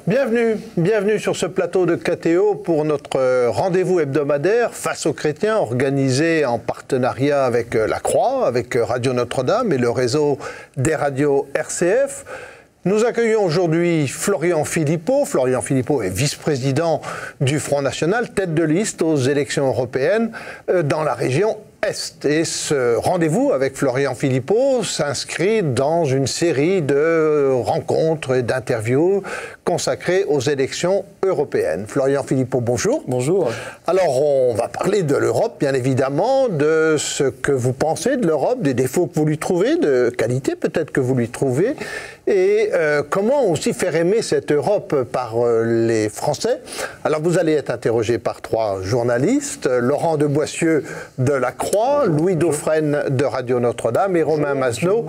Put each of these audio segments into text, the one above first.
Bienvenue sur ce plateau de KTO pour notre rendez-vous hebdomadaire Face aux chrétiens, organisé en partenariat avec la Croix, avec Radio Notre-Dame et le réseau des radios RCF. Nous accueillons aujourd'hui Florian Philippot. Florian Philippot est vice-président du Front National, tête de liste aux élections européennes dans la région Est. Et ce rendez-vous avec Florian Philippot s'inscrit dans une série de rencontres et d'interviews consacrées aux élections européennes. Florian Philippot, bonjour. Bonjour. Alors, on va parler de l'Europe, bien évidemment, de ce que vous pensez de l'Europe, des défauts que vous lui trouvez, de qualités peut-être que vous lui trouvez, et comment aussi faire aimer cette Europe par les Français. Alors, vous allez être interrogé par trois journalistes, Laurent de Boissieu de la Croix, Louis Dauphren de Radio Notre-Dame et Romain Masneau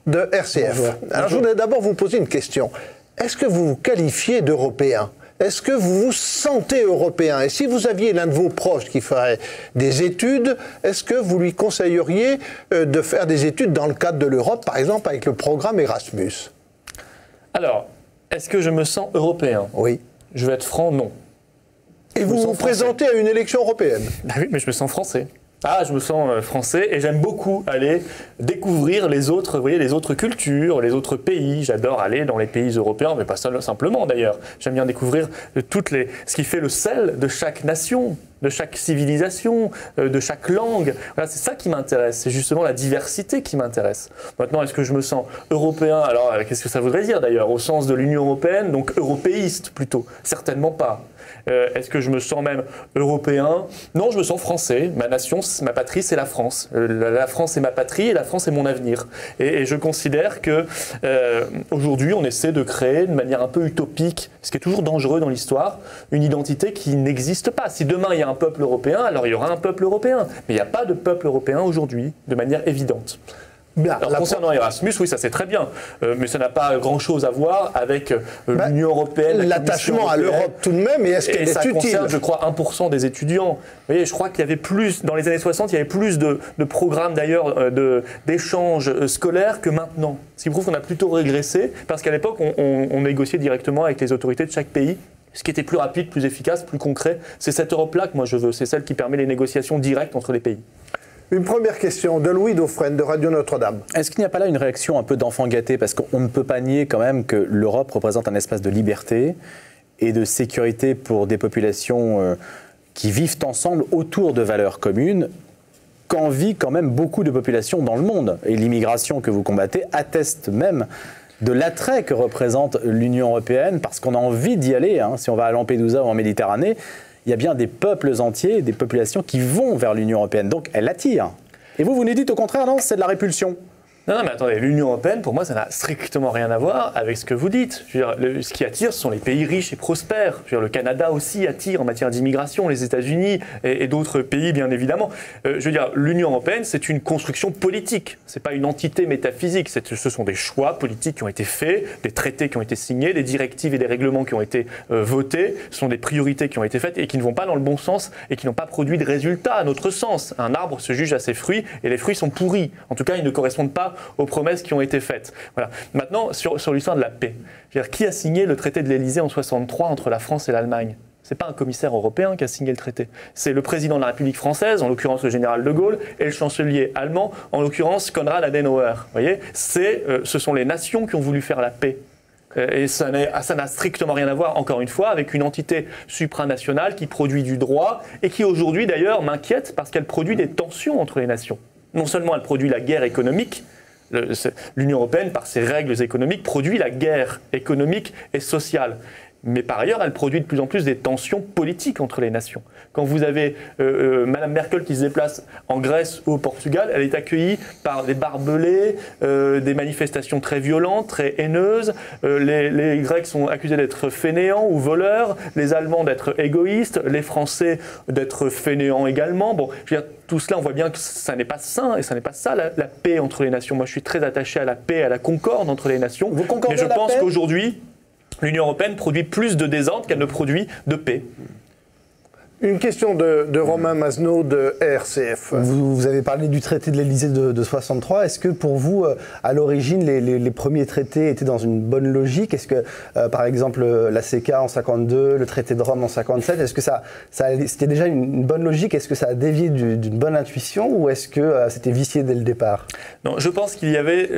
de RCF. Bonjour. Alors, je voudrais d'abord vous poser une question. Est-ce que vous vous qualifiez d'Européen ? Est-ce que vous vous sentez européen? Et si vous aviez l'un de vos proches qui ferait des études, est-ce que vous lui conseilleriez de faire des études dans le cadre de l'Europe, par exemple avec le programme Erasmus? Alors, est-ce que je me sens européen? Oui. Je vais être franc, non. Et vous vous présentez à une élection européenne? Bah oui, mais je me sens français. Ah, je me sens français et j'aime beaucoup aller découvrir les autres, vous voyez, les autres cultures, les autres pays. J'adore aller dans les pays européens, mais pas simplement d'ailleurs. J'aime bien découvrir ce qui fait le sel de chaque nation, de chaque civilisation, de chaque langue. Voilà, c'est ça qui m'intéresse. C'est justement la diversité qui m'intéresse. Maintenant, est-ce que je me sens européen? Alors, qu'est-ce que ça voudrait dire d'ailleurs? Au sens de l'Union européenne, donc européiste plutôt? Certainement pas. Est-ce que je me sens même européen? Non, je me sens français. Ma nation, ma patrie, c'est la France. La France est ma patrie et la France est mon avenir. Et je considère que aujourd'hui, on essaie de créer de manière un peu utopique, ce qui est toujours dangereux dans l'histoire, une identité qui n'existe pas. Si demain il y a un peuple européen, alors il y aura un peuple européen. Mais il n'y a pas de peuple européen aujourd'hui, de manière évidente. Bien, alors, concernant Erasmus, oui, ça c'est très bien, mais ça n'a pas grand-chose à voir avec l'Union européenne. L'attachement à l'Europe tout de même, et est-ce qu'elle est utile? Ça concerne, je crois, 1% des étudiants. Vous voyez, je crois qu'il y avait plus, dans les années 60, il y avait plus de programmes d'ailleurs d'échanges scolaires que maintenant. Ce qui prouve qu'on a plutôt régressé, parce qu'à l'époque, on négociait directement avec les autorités de chaque pays. Ce qui était plus rapide, plus efficace, plus concret. C'est cette Europe-là que moi je veux, c'est celle qui permet les négociations directes entre les pays. Une première question de Louis Dauphren de Radio Notre-Dame. Est-ce qu'il n'y a pas là une réaction un peu d'enfant gâté? Parce qu'on ne peut pas nier quand même que l'Europe représente un espace de liberté et de sécurité pour des populations qui vivent ensemble autour de valeurs communes, qu'envient quand même beaucoup de populations dans le monde. Et l'immigration que vous combattez atteste même de l'attrait que représente l'Union européenne, parce qu'on a envie d'y aller. Si on va à Lampedusa ou en Méditerranée, il y a bien des peuples entiers, des populations qui vont vers l'Union européenne. Donc elle attire. Et vous nous dites au contraire, non, c'est de la répulsion. Non, mais attendez, l'Union européenne, pour moi, ça n'a strictement rien à voir avec ce que vous dites. Je veux dire, ce qui attire, ce sont les pays riches et prospères. Je veux dire, le Canada aussi attire en matière d'immigration, les États-Unis et d'autres pays, bien évidemment. Je veux dire, l'Union européenne, c'est une construction politique. C'est pas une entité métaphysique. Ce sont des choix politiques qui ont été faits, des traités qui ont été signés, des directives et des règlements qui ont été votés. Ce sont des priorités qui ont été faites et qui ne vont pas dans le bon sens et qui n'ont pas produit de résultats à notre sens. Un arbre se juge à ses fruits et les fruits sont pourris. En tout cas, ils ne correspondent pas aux promesses qui ont été faites. Voilà. Maintenant, sur l'histoire de la paix, je veux dire, qui a signé le traité de l'Élysée en 1963 entre la France et l'Allemagne? Ce n'est pas un commissaire européen qui a signé le traité. C'est le président de la République française, en l'occurrence le général de Gaulle, et le chancelier allemand, en l'occurrence Konrad Adenauer. Vous voyez, ce sont les nations qui ont voulu faire la paix. Et ça n'a strictement rien à voir, encore une fois, avec une entité supranationale qui produit du droit et qui aujourd'hui d'ailleurs m'inquiète parce qu'elle produit des tensions entre les nations. Non seulement elle produit la guerre économique, l'Union européenne, par ses règles économiques, produit la guerre économique et sociale. Mais par ailleurs, elle produit de plus en plus des tensions politiques entre les nations. Quand vous avez Mme Merkel qui se déplace en Grèce ou au Portugal, elle est accueillie par des barbelés, des manifestations très violentes, très haineuses. Les Grecs sont accusés d'être fainéants ou voleurs, les Allemands d'être égoïstes, les Français d'être fainéants également. Bon, je veux dire, tout cela, on voit bien que ça n'est pas sain et ça n'est pas ça la paix entre les nations. Moi, je suis très attaché à la paix, à la concorde entre les nations. Vous concordez? Mais je pense qu'aujourd'hui, l'Union européenne produit plus de désordre qu'elle ne produit de paix. Une question de Romain Mazenot de RCF. Vous avez parlé du traité de l'Élysée de 63. Est-ce que pour vous, à l'origine, les premiers traités étaient dans une bonne logique? Est-ce que, par exemple, la CECA en 52, le traité de Rome en 57, est-ce que c'était déjà une bonne logique? Est-ce que ça a dévié d'une bonne intuition ou est-ce que c'était vicié dès le départ? Non, je pense qu'il y avait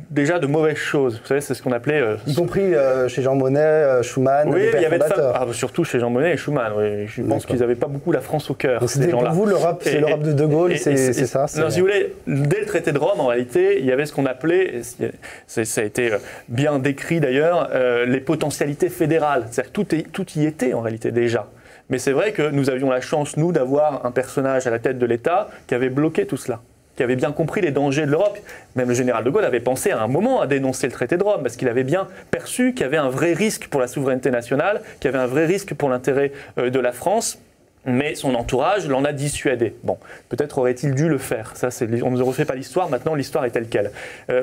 déjà de mauvaises choses. Vous savez, c'est ce qu'on appelait... y compris chez Jean Monnet, Schuman, oui, les pères il y avait fondateurs. surtout chez Jean Monnet et Schuman. Oui. Je pense qu'ils n'avaient pas beaucoup la France au cœur. Donc c'était pour vous, l'Europe, c'est l'Europe de De Gaulle, c'est ça? Non, si vous voulez, dès le traité de Rome, en réalité, il y avait ce qu'on appelait, ça a été bien décrit d'ailleurs, les potentialités fédérales. C'est-à-dire que tout y était en réalité déjà. Mais c'est vrai que nous avions la chance, nous, d'avoir un personnage à la tête de l'État qui avait bloqué tout cela, qui avait bien compris les dangers de l'Europe. Même le général de Gaulle avait pensé à un moment à dénoncer le traité de Rome, parce qu'il avait bien perçu qu'il y avait un vrai risque pour la souveraineté nationale, qu'il y avait un vrai risque pour l'intérêt de la France. Mais son entourage l'en a dissuadé. Bon, peut-être aurait-il dû le faire. Ça, on ne refait pas l'histoire, maintenant l'histoire est telle qu'elle.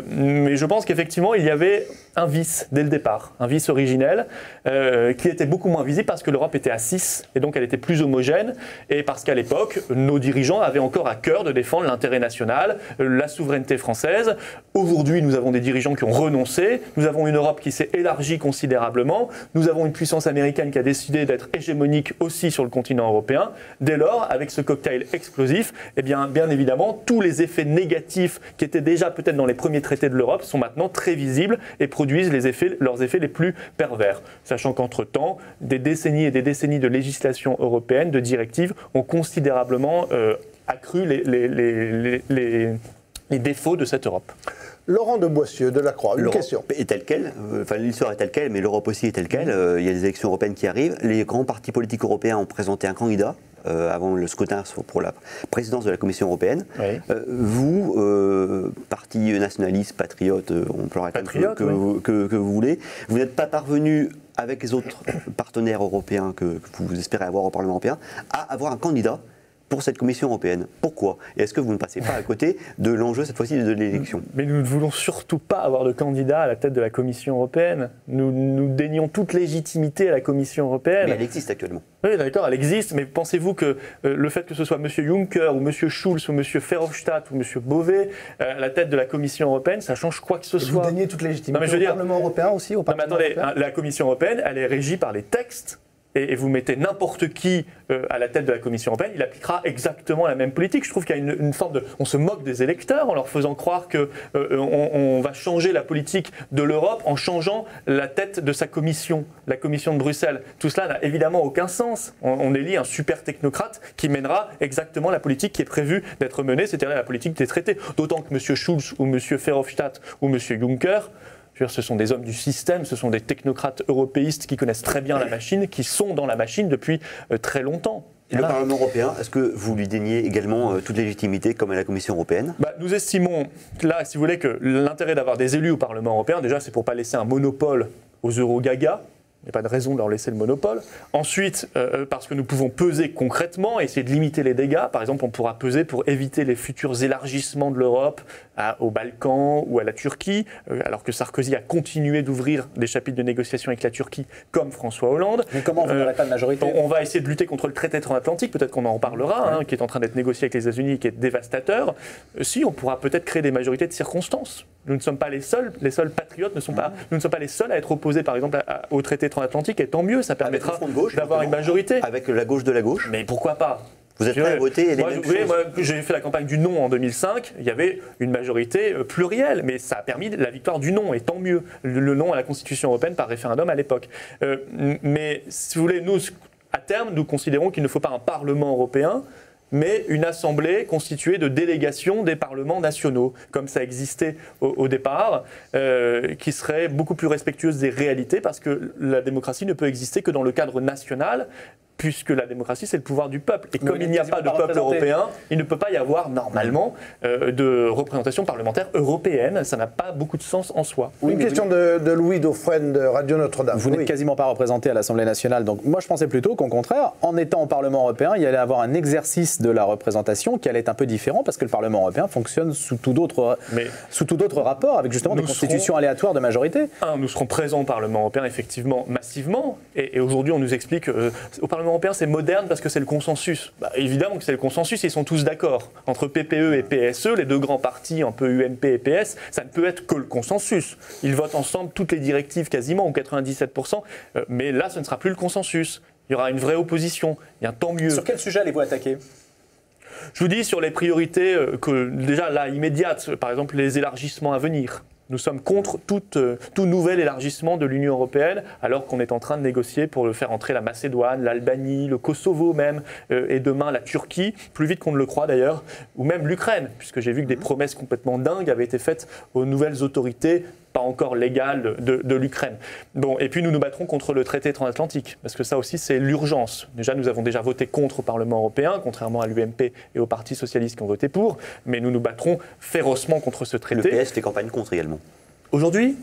Mais je pense qu'effectivement, il y avait un vice dès le départ, un vice originel, qui était beaucoup moins visible parce que l'Europe était à 6, et donc elle était plus homogène, et parce qu'à l'époque, nos dirigeants avaient encore à cœur de défendre l'intérêt national, la souveraineté française. Aujourd'hui, nous avons des dirigeants qui ont renoncé, nous avons une Europe qui s'est élargie considérablement, nous avons une puissance américaine qui a décidé d'être hégémonique aussi sur le continent européen. Dès lors, avec ce cocktail explosif, eh bien évidemment, tous les effets négatifs qui étaient déjà peut-être dans les premiers traités de l'Europe sont maintenant très visibles et produisent leurs effets les plus pervers. Sachant qu'entre-temps, des décennies et des décennies de législation européenne, de directives, ont considérablement accru les défauts de cette Europe. Laurent de Boissieu, de la Croix, une question. Est telle quelle, l'histoire est telle quelle, mais l'Europe aussi est telle quelle. Il y a des élections européennes qui arrivent. Les grands partis politiques européens ont présenté un candidat avant le scrutin pour la présidence de la Commission européenne. Oui. Vous, parti nationaliste, patriote, on peut répondre que vous voulez, vous n'êtes pas parvenu avec les autres partenaires européens que vous espérez avoir au Parlement européen à avoir un candidat pour cette Commission européenne. Pourquoi? Et est-ce que vous ne passez pas à côté de l'enjeu, cette fois-ci, de l'élection? Mais nous ne voulons surtout pas avoir de candidat à la tête de la Commission européenne. Nous dénions toute légitimité à la Commission européenne. Mais elle existe actuellement. Oui, d'accord, elle existe, mais pensez-vous que le fait que ce soit M. Juncker ou M. Schulz ou M. Verhofstadt ou M. Beauvais à la tête de la Commission européenne, ça change quoi que ce soit? Vous déniez toute légitimité au Parlement européen aussi, au Parlement européen. La Commission européenne, elle est régie par les textes. Et vous mettez n'importe qui à la tête de la Commission européenne, il appliquera exactement la même politique. Je trouve qu'il y a une forme de... On se moque des électeurs en leur faisant croire qu'on va changer la politique de l'Europe en changeant la tête de sa commission, la commission de Bruxelles. Tout cela n'a évidemment aucun sens. On élit un super technocrate qui mènera exactement la politique qui est prévue d'être menée, c'est-à-dire la politique des traités. D'autant que M. Schulz ou M. Verhofstadt ou M. Juncker... Ce sont des hommes du système, ce sont des technocrates européistes qui connaissent très bien la machine, qui sont dans la machine depuis très longtemps. Et le Parlement européen, est-ce que vous lui déniez également toute légitimité comme à la Commission européenne? Nous estimons, là, si vous voulez, que l'intérêt d'avoir des élus au Parlement européen, déjà, c'est pour ne pas laisser un monopole aux euro-gagas. Il n'y a pas de raison de leur laisser le monopole. Ensuite, parce que nous pouvons peser concrètement, essayer de limiter les dégâts. Par exemple, on pourra peser pour éviter les futurs élargissements de l'Europe aux Balkans ou à la Turquie, alors que Sarkozy a continué d'ouvrir des chapitres de négociation avec la Turquie, comme François Hollande. Mais comment vous n'aurez pas de majorité? On va essayer de lutter contre le traité transatlantique, peut-être qu'on en reparlera, qui est en train d'être négocié avec les États-Unis, qui est dévastateur. Si, on pourra peut-être créer des majorités de circonstances. Nous ne sommes pas les seuls patriotes, nous ne sommes pas les seuls à être opposés, par exemple, au traité transatlantique, et tant mieux, ça permettra d'avoir une majorité. Avec la gauche de la gauche? Mais pourquoi pas? Vous êtes prêt à voter les mêmes choses? Moi, j'ai fait la campagne du non en 2005, il y avait une majorité plurielle, mais ça a permis la victoire du non, et tant mieux, le non à la Constitution européenne par référendum à l'époque. Mais si vous voulez, nous, à terme, nous considérons qu'il ne faut pas un Parlement européen, mais une assemblée constituée de délégations des parlements nationaux, comme ça existait au départ, qui serait beaucoup plus respectueuse des réalités, parce que la démocratie ne peut exister que dans le cadre national, puisque la démocratie, c'est le pouvoir du peuple. Et comme il n'y a pas de peuple européen, il ne peut pas y avoir, normalement, de représentation parlementaire européenne. Ça n'a pas beaucoup de sens en soi. Une question de Louis Dauphren de Radio Notre-Dame. Vous n'êtes quasiment pas représenté à l'Assemblée nationale. Donc moi, je pensais plutôt qu'au contraire, en étant au Parlement européen, il y allait avoir un exercice de la représentation qui allait être un peu différent, parce que le Parlement européen fonctionne sous tout d'autres rapports, avec justement des constitutions aléatoires de majorité. Nous serons présents au Parlement européen, effectivement, massivement. Et aujourd'hui, on nous explique au Parlement Parlement européen, c'est moderne parce que c'est le consensus. Évidemment que c'est le consensus, ils sont tous d'accord. Entre PPE et PSE, les deux grands partis, un peu UMP et PS, ça ne peut être que le consensus. Ils votent ensemble toutes les directives quasiment, ou 97%, mais là, ce ne sera plus le consensus. Il y aura une vraie opposition. Il y a un tant mieux. Sur quel sujet allez-vous attaquer ? Je vous dis sur les priorités que déjà là immédiates, par exemple les élargissements à venir. Nous sommes contre tout nouvel élargissement de l'Union européenne, alors qu'on est en train de négocier pour faire entrer la Macédoine, l'Albanie, le Kosovo même, et demain la Turquie, plus vite qu'on ne le croit d'ailleurs, ou même l'Ukraine, puisque j'ai vu que des promesses complètement dingues avaient été faites aux nouvelles autorités pas encore légale de l'Ukraine. Bon, et puis nous nous battrons contre le traité transatlantique, parce que ça aussi c'est l'urgence. Déjà, nous avons déjà voté contre au Parlement européen, contrairement à l'UMP et au Parti socialiste qui ont voté pour, mais nous nous battrons férocement contre ce traité. Le PS fait campagne contre également. Aujourd'hui,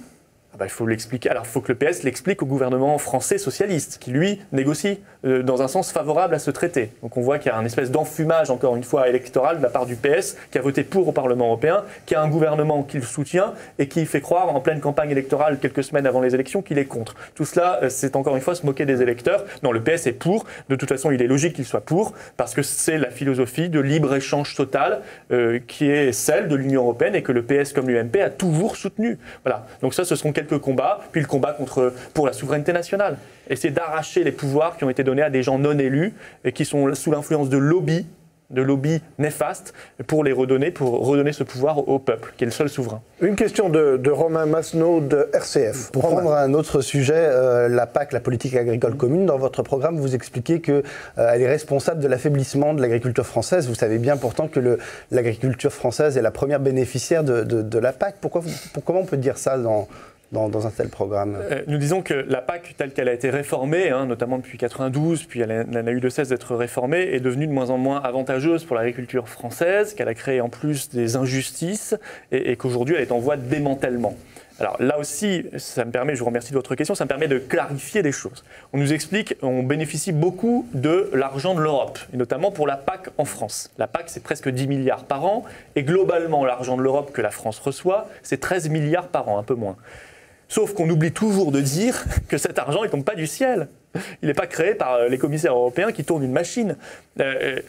il faut l'expliquer. Alors, il faut que le PS l'explique au gouvernement français socialiste, qui lui négocie dans un sens favorable à ce traité. Donc, on voit qu'il y a un espèce d'enfumage, encore une fois, électoral de la part du PS, qui a voté pour au Parlement européen, qui a un gouvernement qui le soutient et qui fait croire en pleine campagne électorale, quelques semaines avant les élections, qu'il est contre. Tout cela, c'est encore une fois se moquer des électeurs. Non, le PS est pour. De toute façon, il est logique qu'il soit pour, parce que c'est la philosophie de libre-échange total qui est celle de l'Union européenne et que le PS comme l'UMP a toujours soutenu. Voilà. Donc ça, ce seront quelques combats, puis le combat pour la souveraineté nationale. Essayer d'arracher les pouvoirs qui ont été donnés à des gens non élus et qui sont sous l'influence de lobbies néfastes pour redonner ce pouvoir au peuple, qui est le seul souverain. Une question de Romain Masneau de RCF. Pour prendre un autre sujet, la PAC, la politique agricole commune, dans votre programme, vous expliquez qu'elle est responsable de l'affaiblissement de l'agriculture française. Vous savez bien pourtant que l'agriculture française est la première bénéficiaire de la PAC. Comment on peut dire ça dans un tel programme? Nous disons que la PAC, telle qu'elle a été réformée, notamment depuis 1992, puis elle n'a eu de cesse d'être réformée, est devenue de moins en moins avantageuse pour l'agriculture française, qu'elle a créé en plus des injustices et qu'aujourd'hui elle est en voie de démantèlement. Alors là aussi, ça me permet, je vous remercie de votre question, ça me permet de clarifier des choses. On nous explique, on bénéficie beaucoup de l'argent de l'Europe, et notamment pour la PAC en France. La PAC, c'est presque 10 milliards par an, et globalement, l'argent de l'Europe que la France reçoit, c'est 13 milliards par an, un peu moins. Sauf qu'on oublie toujours de dire que cet argent, il ne tombe pas du ciel. Il n'est pas créé par les commissaires européens qui tournent une machine.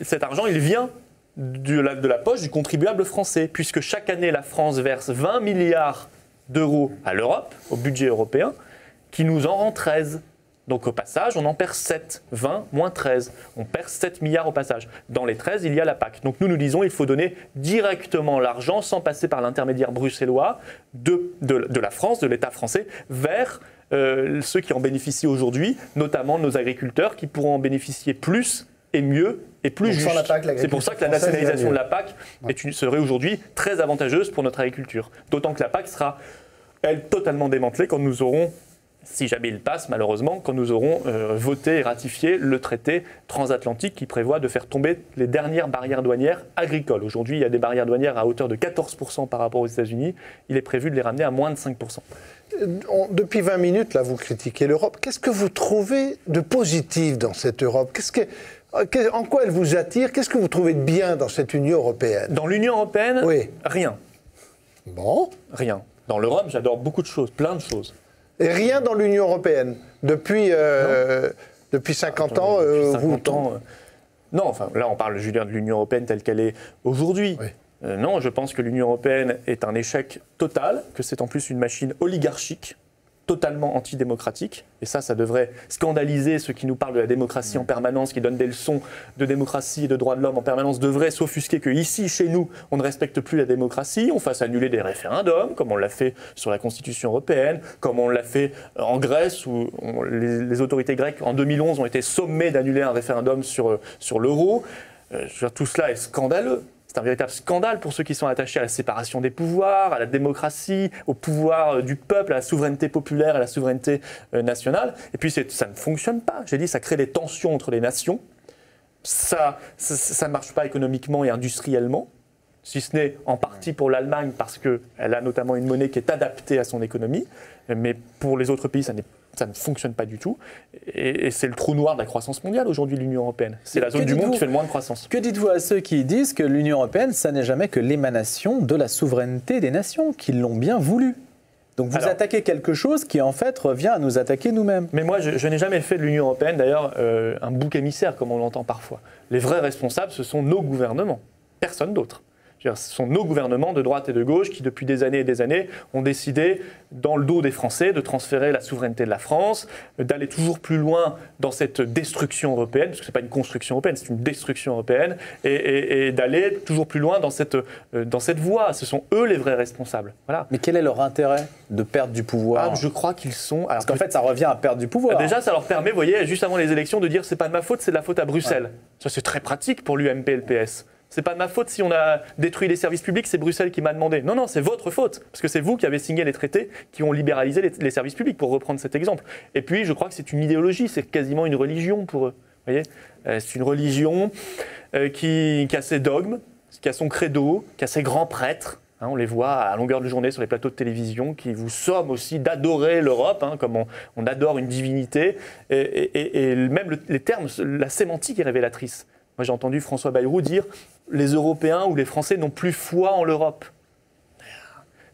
Cet argent, il vient de la poche du contribuable français, puisque chaque année, la France verse 20 milliards d'euros à l'Europe, au budget européen, qui nous en rend 13. Donc au passage, on en perd 7, 20 moins 13. On perd 7 milliards au passage. Dans les 13, il y a la PAC. Donc nous disons qu'il faut donner directement l'argent, sans passer par l'intermédiaire bruxellois, de la France, de l'État français, vers ceux qui en bénéficient aujourd'hui, notamment nos agriculteurs, qui pourront en bénéficier plus et mieux et plus juste. C'est pour ça que la nationalisation de la PAC serait aujourd'hui très avantageuse pour notre agriculture. D'autant que la PAC sera, elle, totalement démantelée quand nous aurons, si jamais il passe malheureusement, quand nous aurons voté et ratifié le traité transatlantique qui prévoit de faire tomber les dernières barrières douanières agricoles. Aujourd'hui, il y a des barrières douanières à hauteur de 14% par rapport aux États-Unis. Il est prévu de les ramener à moins de 5%. Depuis 20 minutes, là, vous critiquez l'Europe. Qu'est-ce que vous trouvez de positif dans cette Europe ? En quoi elle vous attire ? Qu'est-ce que vous trouvez de bien dans cette Union européenne ? Dans l'Union européenne, oui. Rien. Bon. Rien. Dans l'Europe, j'adore beaucoup de choses, plein de choses. Et rien dans l'Union européenne. Depuis 50 ans, depuis 50 ans, non, enfin là on parle, Julien, de l'Union européenne telle qu'elle est aujourd'hui. Oui. Non, je pense que l'Union européenne est un échec total, que c'est en plus une machine oligarchique, totalement antidémocratique. Et ça devrait scandaliser ceux qui nous parlent de la démocratie en permanence, qui donnent des leçons de démocratie et de droits de l'homme en permanence, devraient s'offusquer que ici, chez nous, on ne respecte plus la démocratie, on fasse annuler des référendums, comme on l'a fait sur la Constitution européenne, comme on l'a fait en Grèce, où les autorités grecques, en 2011, ont été sommées d'annuler un référendum sur l'euro. Tout cela est scandaleux. C'est un véritable scandale pour ceux qui sont attachés à la séparation des pouvoirs, à la démocratie, au pouvoir du peuple, à la souveraineté populaire, à la souveraineté nationale. Et puis ça ne fonctionne pas. J'ai dit, ça crée des tensions entre les nations. Ça ne marche pas économiquement et industriellement, si ce n'est en partie pour l'Allemagne, parce qu'elle a notamment une monnaie qui est adaptée à son économie. Mais pour les autres pays, ça ne fonctionne pas du tout. Et c'est le trou noir de la croissance mondiale aujourd'hui, l'Union européenne. C'est la zone du monde qui fait le moins de croissance. Que dites-vous à ceux qui disent que l'Union européenne, ça n'est jamais que l'émanation de la souveraineté des nations, qui l'ont bien voulu ? Donc vous attaquez quelque chose qui en fait revient à nous attaquer nous-mêmes. Mais moi, je n'ai jamais fait de l'Union européenne, d'ailleurs, un bouc émissaire, comme on l'entend parfois. Les vrais responsables, ce sont nos gouvernements, personne d'autre. Ce sont nos gouvernements de droite et de gauche qui, depuis des années et des années, ont décidé, dans le dos des Français, de transférer la souveraineté de la France, d'aller toujours plus loin dans cette destruction européenne, parce que ce n'est pas une construction européenne, c'est une destruction européenne, et d'aller toujours plus loin dans cette voie. Ce sont eux les vrais responsables. Voilà. Mais quel est leur intérêt de perdre du pouvoir ? Je crois qu'ils sont... Parce qu'en fait, ça revient à perdre du pouvoir. Déjà, ça leur permet, vous voyez, juste avant les élections, de dire « c'est pas de ma faute, c'est de la faute à Bruxelles ». Ça, c'est très pratique pour l'UMP et le PS. C'est pas de ma faute si on a détruit les services publics, c'est Bruxelles qui m'a demandé. Non, c'est votre faute, parce que c'est vous qui avez signé les traités qui ont libéralisé les services publics, pour reprendre cet exemple. Et puis, je crois que c'est une idéologie, c'est quasiment une religion pour eux. Vous voyez, c'est une religion qui a ses dogmes, qui a son credo, qui a ses grands prêtres. On les voit à longueur de journée sur les plateaux de télévision, qui vous somment aussi d'adorer l'Europe, comme on adore une divinité. Et même les termes, la sémantique est révélatrice. Moi, j'ai entendu François Bayrou dire « les Européens ou les Français n'ont plus foi en l'Europe ».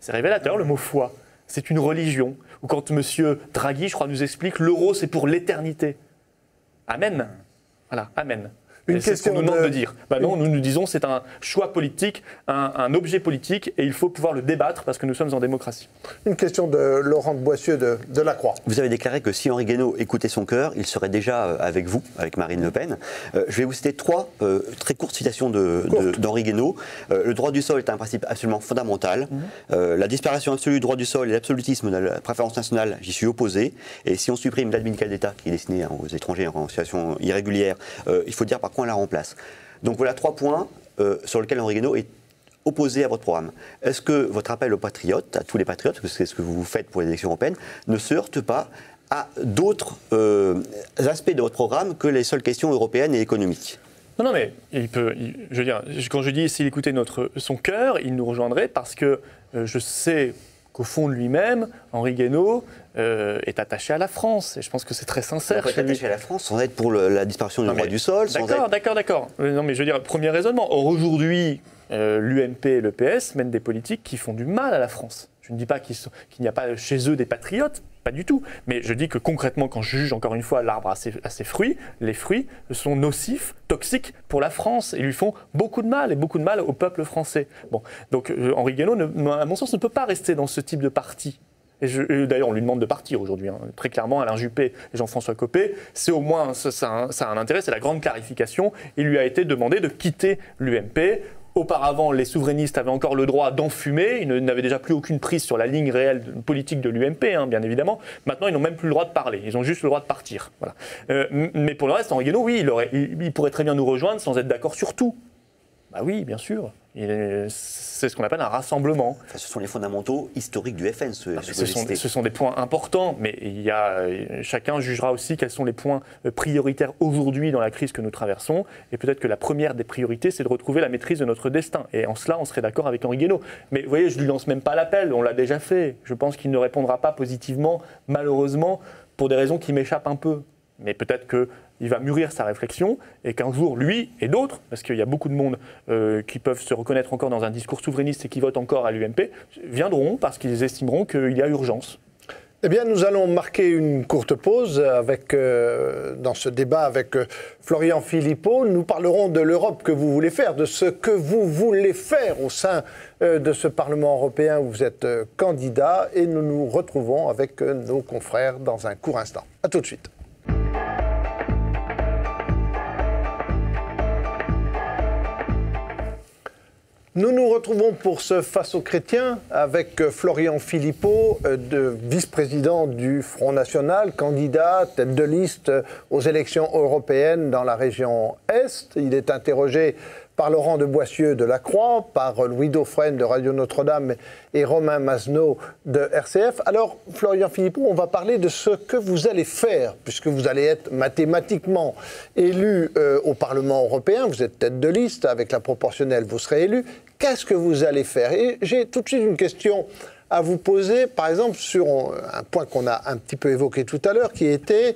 C'est révélateur, le mot « foi ». C'est une religion. Ou quand M. Draghi, je crois, nous explique « l'euro, c'est pour l'éternité ». Amen. Voilà, amen. C'est ce qu'on nous demande de dire. Non, nous disons c'est un choix politique, un objet politique, et il faut pouvoir le débattre parce que nous sommes en démocratie. Une question de Laurent de Boissieu de La Croix. Vous avez déclaré que si Henri Guénaud écoutait son cœur, il serait déjà avec vous, avec Marine Le Pen. Je vais vous citer trois très courtes citations d'Henri Guénaud. Le droit du sol est un principe absolument fondamental. La disparition absolue du droit du sol et l'absolutisme de la préférence nationale, j'y suis opposé. Et si on supprime l'aide médicale d'État qui est destinée aux étrangers en situation irrégulière, il faut dire par quoi on la remplace. Donc voilà 3 points sur lesquels Henri Guénaud est opposé à votre programme. Est-ce que votre appel aux patriotes, à tous les patriotes, parce que c'est ce que vous faites pour les élections européennes, ne se heurte pas à d'autres aspects de votre programme que les seules questions européennes et économiques ? Non, mais je veux dire, quand je dis s'il écoutait son cœur, il nous rejoindrait parce que je sais qu'au fond de lui-même, Henri Guénaud est attaché à la France. Et je pense que c'est très sincère. On peut être attaché à la France sans être pour la disparition du droit du sol. D'accord. Non, mais je veux dire, premier raisonnement. Or, aujourd'hui, l'UMP et le PS mènent des politiques qui font du mal à la France. Je ne dis pas qu'il n'y a pas chez eux des patriotes, pas du tout. Mais je dis que concrètement, quand je juge encore une fois l'arbre à ses fruits, les fruits sont nocifs, toxiques pour la France et lui font beaucoup de mal, et beaucoup de mal au peuple français. Bon, donc Henri Guénaud, à mon sens, ne peut pas rester dans ce type de parti. Et d'ailleurs, on lui demande de partir aujourd'hui. Très clairement, Alain Juppé et Jean-François Copé, c'est au moins, ça a un intérêt, c'est la grande clarification. Il lui a été demandé de quitter l'UMP. Auparavant, les souverainistes avaient encore le droit d'enfumer. Ils n'avaient déjà plus aucune prise sur la ligne réelle politique de l'UMP, bien évidemment. Maintenant, ils n'ont même plus le droit de parler. Ils ont juste le droit de partir. Voilà. Mais pour le reste, Henri Guénaud, oui, il pourrait très bien nous rejoindre sans être d'accord sur tout. Bah oui, bien sûr. C'est ce qu'on appelle un rassemblement. Enfin, ce sont les fondamentaux historiques du FN. Ce sont des points importants, mais chacun jugera aussi quels sont les points prioritaires aujourd'hui dans la crise que nous traversons. Et peut-être que la première des priorités, c'est de retrouver la maîtrise de notre destin. Et en cela, on serait d'accord avec Henri Guénaud. Mais vous voyez, je ne lui lance même pas l'appel, on l'a déjà fait. Je pense qu'il ne répondra pas positivement, malheureusement, pour des raisons qui m'échappent un peu. Mais peut-être qu'il va mûrir sa réflexion et qu'un jour, lui et d'autres, parce qu'il y a beaucoup de monde qui peuvent se reconnaître encore dans un discours souverainiste et qui votent encore à l'UMP, viendront parce qu'ils estimeront qu'il y a urgence. Eh bien, nous allons marquer une courte pause dans ce débat avec Florian Philippot. Nous parlerons de l'Europe que vous voulez faire, de ce que vous voulez faire au sein de ce Parlement européen où vous êtes candidat. Et nous nous retrouvons avec nos confrères dans un court instant. À tout de suite. Nous nous retrouvons pour ce Face aux chrétiens avec Florian Philippot, vice-président du Front National, candidat, tête de liste aux élections européennes dans la région Est. Il est interrogé par Laurent de Boissieu de La Croix, par Louis Dauphren de Radio Notre-Dame et Romain Masneau de RCF. Alors, Florian Philippot, on va parler de ce que vous allez faire, puisque vous allez être mathématiquement élu au Parlement européen. Vous êtes tête de liste, avec la proportionnelle, vous serez élu. Qu'est-ce que vous allez faire? Et j'ai tout de suite une question à vous poser, par exemple, sur un point qu'on a un petit peu évoqué tout à l'heure, qui était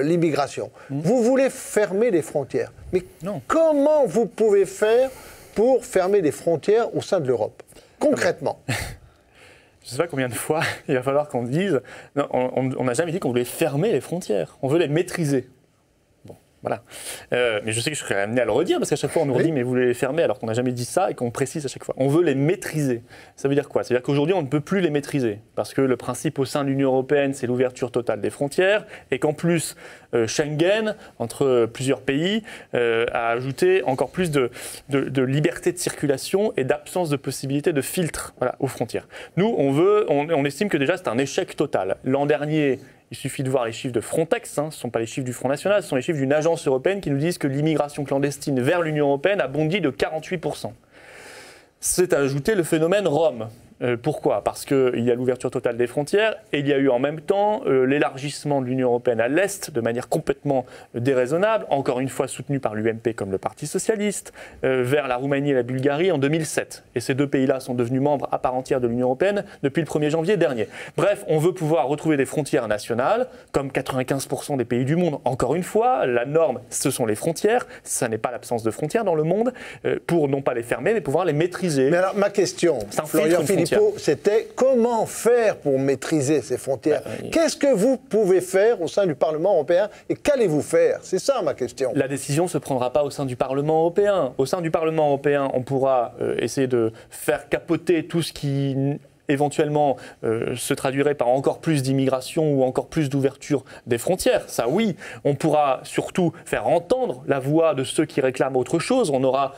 l'immigration. Vous voulez fermer les frontières. Mais comment vous pouvez faire pour fermer les frontières au sein de l'Europe? concrètement. Je ne sais pas combien de fois il va falloir qu'on dise... Non, on n'a jamais dit qu'on voulait fermer les frontières. On veut les maîtriser. Bon, voilà. Mais je sais que je serais amené à le redire, parce qu'à chaque fois, on nous redit, mais vous voulez les fermer, alors qu'on n'a jamais dit ça, et qu'on précise à chaque fois. On veut les maîtriser. Ça veut dire quoi? Ça veut dire qu'aujourd'hui, on ne peut plus les maîtriser. Parce que le principe au sein de l'Union européenne, c'est l'ouverture totale des frontières, et qu'en plus, Schengen, entre plusieurs pays, a ajouté encore plus de liberté de circulation et d'absence de possibilité de filtre, voilà, aux frontières. Nous, on estime que déjà c'est un échec total. L'an dernier, il suffit de voir les chiffres de Frontex, hein, ce ne sont pas les chiffres du Front National, ce sont les chiffres d'une agence européenne qui nous disent que l'immigration clandestine vers l'Union européenne a bondi de 48%. C'est à ajouter le phénomène Rome. Pourquoi? Parce qu'il y a l'ouverture totale des frontières et il y a eu en même temps l'élargissement de l'Union européenne à l'Est de manière complètement déraisonnable, encore une fois soutenu par l'UMP comme le Parti socialiste, vers la Roumanie et la Bulgarie en 2007. Et ces deux pays-là sont devenus membres à part entière de l'Union européenne depuis le 1er janvier dernier. Bref, on veut pouvoir retrouver des frontières nationales, comme 95% des pays du monde. Encore une fois, la norme, ce sont les frontières, ça n'est pas l'absence de frontières dans le monde, pour non pas les fermer, mais pouvoir les maîtriser. Mais alors, ma question, Florian Philippot, c'était comment faire pour maîtriser ces frontières? Qu'est-ce que vous pouvez faire au sein du Parlement européen et qu'allez-vous faire? C'est ça ma question. La décision ne se prendra pas au sein du Parlement européen. Au sein du Parlement européen, on pourra essayer de faire capoter tout ce qui éventuellement se traduirait par encore plus d'immigration ou encore plus d'ouverture des frontières. Ça oui, on pourra surtout faire entendre la voix de ceux qui réclament autre chose. On aura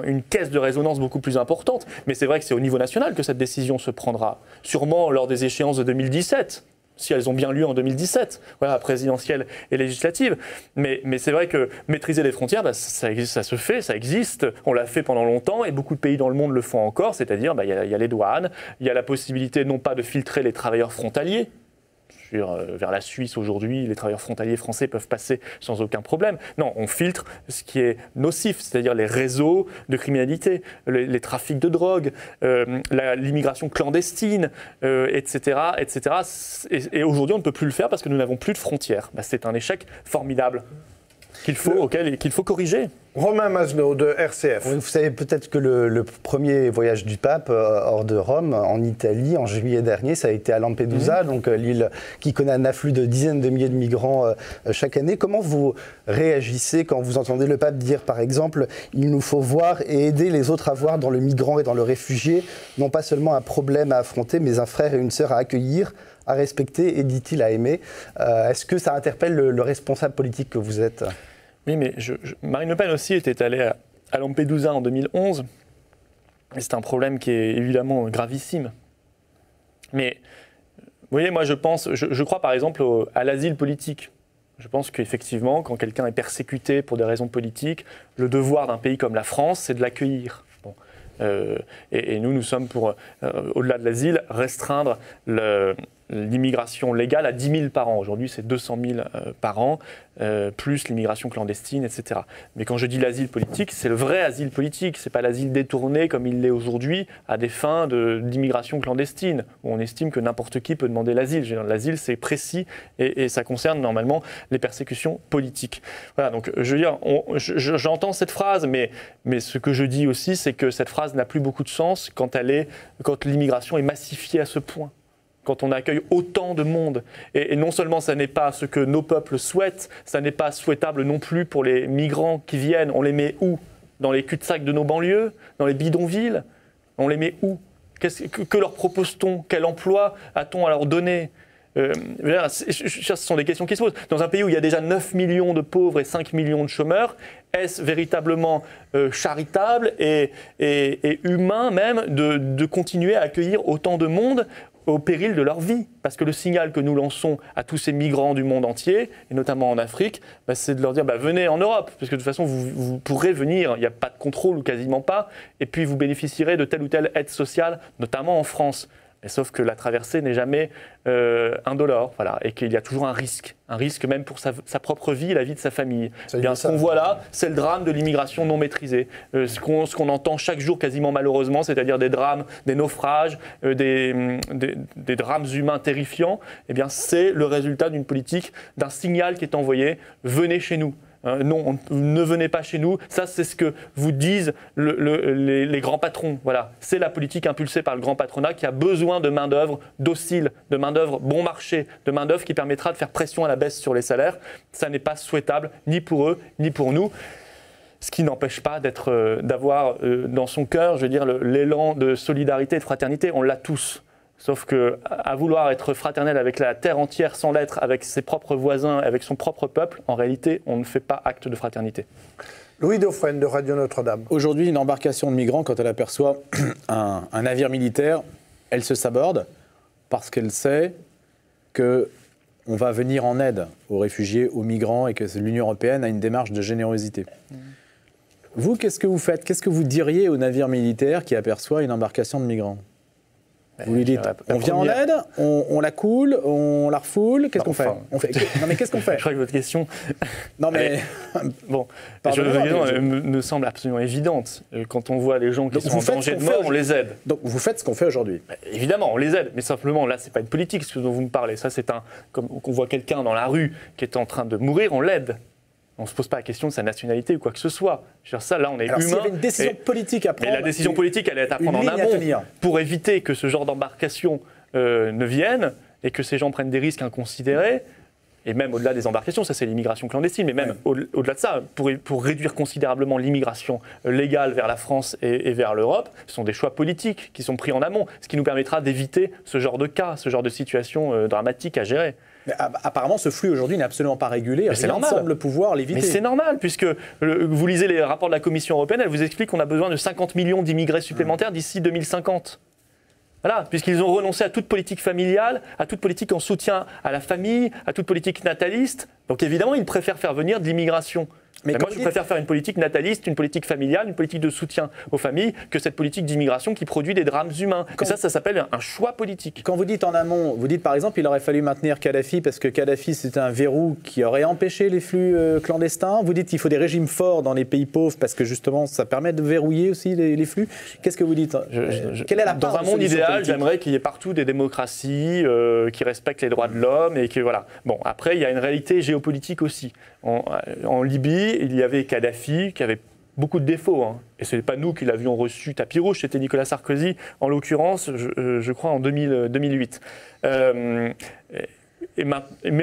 une caisse de résonance beaucoup plus importante. Mais c'est vrai que c'est au niveau national que cette décision se prendra. Sûrement lors des échéances de 2017. Si elles ont bien lieu en 2017, voilà, présidentielle et législative. Mais c'est vrai que maîtriser les frontières, bah, ça se fait, ça existe. On l'a fait pendant longtemps et beaucoup de pays dans le monde le font encore. C'est-à-dire, bah, y a les douanes, il y a la possibilité non pas de filtrer les travailleurs frontaliers. Vers la Suisse aujourd'hui, les travailleurs frontaliers français peuvent passer sans aucun problème. Non, on filtre ce qui est nocif, c'est-à-dire les réseaux de criminalité, les trafics de drogue, l'immigration clandestine, etc. etc. Et aujourd'hui, on ne peut plus le faire parce que nous n'avons plus de frontières. Bah, c'est un échec formidable qu'il faut corriger. Romain Masneau de RCF. Vous savez peut-être que le premier voyage du pape hors de Rome, en Italie, en juillet dernier, ça a été à Lampedusa, donc l'île qui connaît un afflux de dizaines de milliers de migrants chaque année. Comment vous réagissez quand vous entendez le pape dire, par exemple, il nous faut voir et aider les autres à voir dans le migrant et dans le réfugié, non pas seulement un problème à affronter, mais un frère et une sœur à accueillir, à respecter et, dit-il, à aimer. Est-ce que ça interpelle le responsable politique que vous êtes ? Oui, mais Marine Le Pen aussi était allée à Lampedusa en 2011. Et c'est un problème qui est évidemment gravissime. Mais, vous voyez, moi je crois par exemple à l'asile politique. Je pense qu'effectivement, quand quelqu'un est persécuté pour des raisons politiques, le devoir d'un pays comme la France, c'est de l'accueillir. Bon. Et nous sommes pour, au-delà de l'asile, restreindre l'immigration légale à 10 000 par an. Aujourd'hui, c'est 200 000 par an, plus l'immigration clandestine, etc. Mais quand je dis l'asile politique, c'est le vrai asile politique. Ce n'est pas l'asile détourné comme il l'est aujourd'hui à des fins d'immigration clandestine, où on estime que n'importe qui peut demander l'asile. L'asile, c'est précis et ça concerne normalement les persécutions politiques. Voilà, donc je veux dire, j'entends cette phrase, mais ce que je dis aussi, c'est que cette phrase n'a plus beaucoup de sens quand l'immigration est massifiée à ce point. Quand on accueille autant de monde. Et non seulement ça n'est pas ce que nos peuples souhaitent, ça n'est pas souhaitable non plus pour les migrants qui viennent. On les met où? Dans les cul-de-sac de nos banlieues? Dans les bidonvilles? On les met où? Que leur propose-t-on? Quel emploi a-t-on à leur donner? Ce sont des questions qui se posent. Dans un pays où il y a déjà 9 millions de pauvres et 5 millions de chômeurs, est-ce véritablement charitable et humain même de continuer à accueillir autant de monde au péril de leur vie? Parce que le signal que nous lançons à tous ces migrants du monde entier, et notamment en Afrique, c'est de leur dire venez en Europe, parce que de toute façon vous pourrez venir, il n'y a pas de contrôle ou quasiment pas, et puis vous bénéficierez de telle ou telle aide sociale, notamment en France. Et sauf que la traversée n'est jamais indolore, voilà, et qu'il y a toujours un risque même pour sa propre vie et la vie de sa famille. Bien, ce qu'on voit là, c'est le drame de l'immigration non maîtrisée. Ce qu'on entend chaque jour quasiment malheureusement, c'est-à-dire des drames, des naufrages, des drames humains terrifiants, eh bien c'est le résultat d'une politique, d'un signal qui est envoyé, venez chez nous. non, ne venez pas chez nous. Ça, c'est ce que vous disent les grands patrons. Voilà, c'est la politique impulsée par le grand patronat qui a besoin de main-d'œuvre docile, de main-d'œuvre bon marché, de main-d'œuvre qui permettra de faire pression à la baisse sur les salaires. Ça n'est pas souhaitable, ni pour eux, ni pour nous. Ce qui n'empêche pas d'avoir dans son cœur, je veux dire, l'élan de solidarité et de fraternité. On l'a tous. Sauf qu'à vouloir être fraternel avec la terre entière sans l'être, avec ses propres voisins, avec son propre peuple, en réalité, on ne fait pas acte de fraternité. Louis Dauphren de Radio Notre-Dame. Aujourd'hui, une embarcation de migrants, quand elle aperçoit un navire militaire, elle se saborde parce qu'elle sait qu'on va venir en aide aux réfugiés, aux migrants, et que l'Union européenne a une démarche de générosité. Vous, qu'est-ce que vous faites? Qu'est-ce que vous diriez au navire militaire qui aperçoit une embarcation de migrants? Vous lui dites, on vient en aide, on la coule, on la refoule, qu'est-ce qu'on fait? Non mais qu'est-ce qu'on fait? Je crois que votre question... Non mais... Bon, votre question me semble absolument évidente. Quand on voit les gens qui sont en danger de mort, on les aide. Donc vous faites ce qu'on fait aujourd'hui? Évidemment, on les aide, mais simplement, là, c'est pas une politique, ce dont vous me parlez. Ça, c'est comme on voit quelqu'un dans la rue qui est en train de mourir, on l'aide. On ne se pose pas la question de sa nationalité ou quoi que ce soit. Je veux dire, ça, là, on est humain. S'il y avait une décision politique à prendre... Mais la décision politique, elle est à prendre en amont pour éviter que ce genre d'embarcation ne vienne et que ces gens prennent des risques inconsidérés. Et même au-delà des embarcations, ça c'est l'immigration clandestine, mais même au-delà de ça, pour réduire considérablement l'immigration légale vers la France et vers l'Europe, ce sont des choix politiques qui sont pris en amont, ce qui nous permettra d'éviter ce genre de cas, ce genre de situation dramatique à gérer. Mais apparemment, ce flux aujourd'hui n'est absolument pas régulé. Mais c'est normal. Semble pouvoir l'éviter. Mais c'est normal, puisque vous lisez les rapports de la Commission européenne, elle vous explique qu'on a besoin de 50 millions d'immigrés supplémentaires d'ici 2050. Voilà, puisqu'ils ont renoncé à toute politique familiale, à toute politique en soutien à la famille, à toute politique nataliste. Donc évidemment, ils préfèrent faire venir de l'immigration. Mais moi, je préfère faire une politique nataliste, une politique familiale, une politique de soutien aux familles, que cette politique d'immigration qui produit des drames humains. Et ça s'appelle un choix politique. Quand vous dites en amont, vous dites par exemple il aurait fallu maintenir Kadhafi parce que Kadhafi c'était un verrou qui aurait empêché les flux clandestins. Vous dites qu'il faut des régimes forts dans les pays pauvres parce que justement ça permet de verrouiller aussi les flux. Qu'est-ce que vous dites? Quelle est la part dans un monde idéal, j'aimerais qu'il y ait partout des démocraties qui respectent les droits de l'homme et que voilà. Bon, après il y a une réalité géopolitique aussi. En Libye, il y avait Kadhafi qui avait beaucoup de défauts. Hein. Et ce n'est pas nous qui l'avions reçu tapis rouge, c'était Nicolas Sarkozy, en l'occurrence, je crois, en 2008. Mais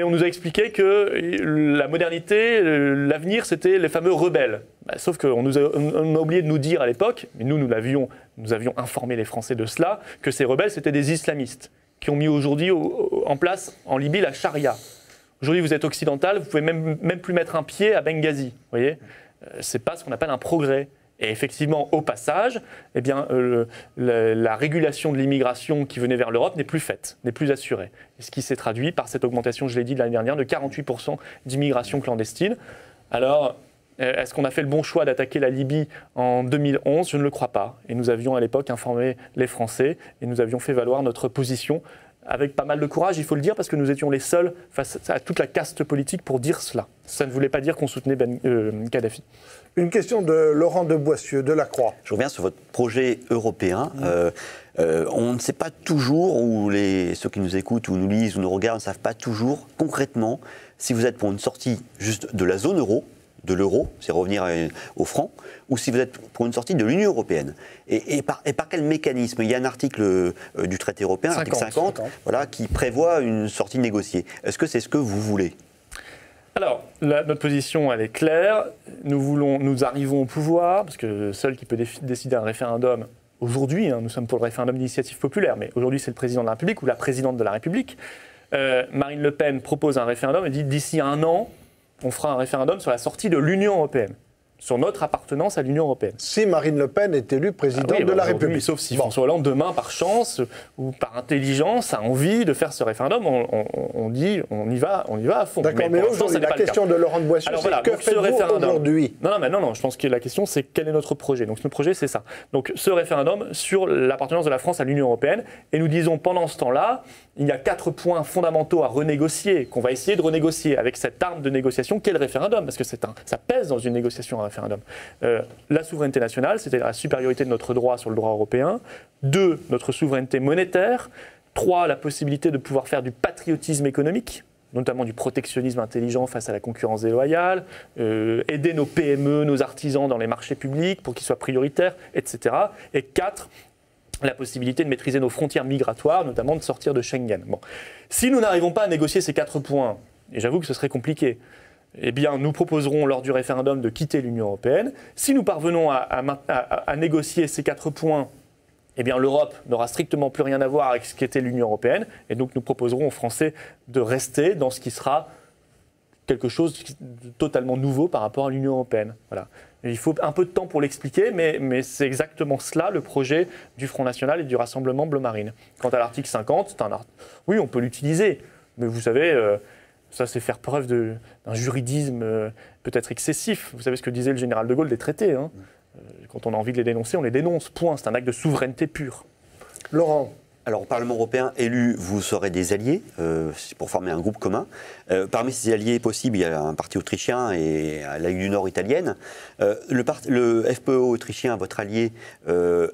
on nous a expliqué que la modernité, l'avenir, c'était les fameux rebelles. Sauf qu'on a oublié de nous dire à l'époque, mais nous avions informé les Français de cela, que ces rebelles, c'était des islamistes qui ont mis aujourd'hui en place en Libye la charia. Aujourd'hui, vous êtes occidental, vous pouvez même plus mettre un pied à Benghazi. Vous voyez, c'est pas ce qu'on appelle un progrès. Et effectivement, au passage, eh bien, la régulation de l'immigration qui venait vers l'Europe n'est plus faite, n'est plus assurée. Et ce qui s'est traduit par cette augmentation, je l'ai dit de l'année dernière, de 48% d'immigration clandestine. Alors, est-ce qu'on a fait le bon choix d'attaquer la Libye en 2011 ? Je ne le crois pas. Et nous avions à l'époque informé les Français et nous avions fait valoir notre position avec pas mal de courage, il faut le dire, parce que nous étions les seuls face à toute la caste politique pour dire cela. Ça ne voulait pas dire qu'on soutenait Kadhafi. Une question de Laurent de Boissieu, de La Croix. Je reviens sur votre projet européen. On ne sait pas toujours, ou ceux qui nous écoutent, ou nous lisent, ou nous regardent, ne savent pas toujours concrètement si vous êtes pour une sortie juste de la zone euro, de l'euro, c'est revenir au franc, ou si vous êtes pour une sortie de l'Union européenne. Et par quel mécanisme? Il y a un article du traité européen, l'article 50, voilà, qui prévoit une sortie négociée. Est-ce que c'est ce que vous voulez? Alors, notre position, elle est claire. Nous arrivons au pouvoir, parce que seul qui peut décider un référendum, aujourd'hui, nous sommes pour le référendum d'initiative populaire, mais aujourd'hui c'est le président de la République ou la présidente de la République. Marine Le Pen propose un référendum et dit d'ici un an, on fera un référendum sur la sortie de l'Union européenne, sur notre appartenance à l'Union européenne. Si Marine Le Pen est élue présidente de la République. Sauf si François Hollande, demain, par chance ou par intelligence, a envie de faire ce référendum, on dit on y va à fond. D'accord, mais aujourd'hui, la question de Laurent de Boissieu, c'est que faites-vous aujourd'hui? Non, je pense que la question, c'est quel est notre projet. Donc, notre projet, c'est ça. Donc, ce référendum sur l'appartenance de la France à l'Union européenne. Et nous disons, pendant ce temps-là, il y a 4 points fondamentaux à renégocier, qu'on va essayer de renégocier avec cette arme de négociation qu'est le référendum, parce que ça pèse dans une négociation, un référendum. La souveraineté nationale, c'est-à-dire la supériorité de notre droit sur le droit européen. 2, notre souveraineté monétaire. 3, la possibilité de pouvoir faire du patriotisme économique. notamment du protectionnisme intelligent face à la concurrence déloyale, aider nos PME, nos artisans dans les marchés publics pour qu'ils soient prioritaires, etc. Et 4, la possibilité de maîtriser nos frontières migratoires, notamment de sortir de Schengen. Bon. Si nous n'arrivons pas à négocier ces 4 points, et j'avoue que ce serait compliqué, eh bien, nous proposerons lors du référendum de quitter l'Union européenne. Si nous parvenons à négocier ces 4 points, eh bien, l'Europe n'aura strictement plus rien à voir avec ce qu'était l'Union européenne. Et donc, nous proposerons aux Français de rester dans ce qui sera quelque chose de totalement nouveau par rapport à l'Union européenne. Voilà. Et il faut un peu de temps pour l'expliquer, mais c'est exactement cela le projet du Front National et du Rassemblement Bleu Marine. Quant à l'article 50, oui, on peut l'utiliser. Mais vous savez, ça c'est faire preuve d'un juridisme peut-être excessif. Vous savez ce que disait le général de Gaulle des traités, hein. Quand on a envie de les dénoncer, on les dénonce, point. C'est un acte de souveraineté pure. Laurent. Alors, au Parlement européen élu, vous serez des alliés pour former un groupe commun. Parmi ces alliés possibles, il y a un parti autrichien et la Ligue du Nord italienne. Le FPÖ autrichien, votre allié, ne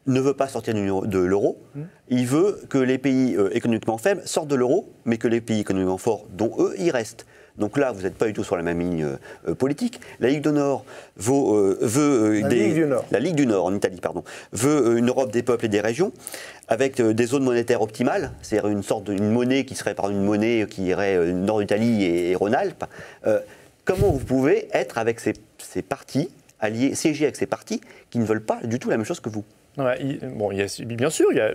veut pas sortir de l'euro. Il veut que les pays économiquement faibles sortent de l'euro, mais que les pays économiquement forts, dont eux, y restent. Donc là, vous n'êtes pas du tout sur la même ligne politique. La Ligue du Nord la Ligue du Nord en Italie, pardon, veut une Europe des peuples et des régions avec des zones monétaires optimales, c'est-à-dire une sorte d'une monnaie qui serait par une monnaie qui irait Nord d'Italie et Rhône-Alpes. Comment vous pouvez être avec ces partis alliés, siéger avec ces partis qui ne veulent pas du tout la même chose que vous? Ouais, bien sûr, il y a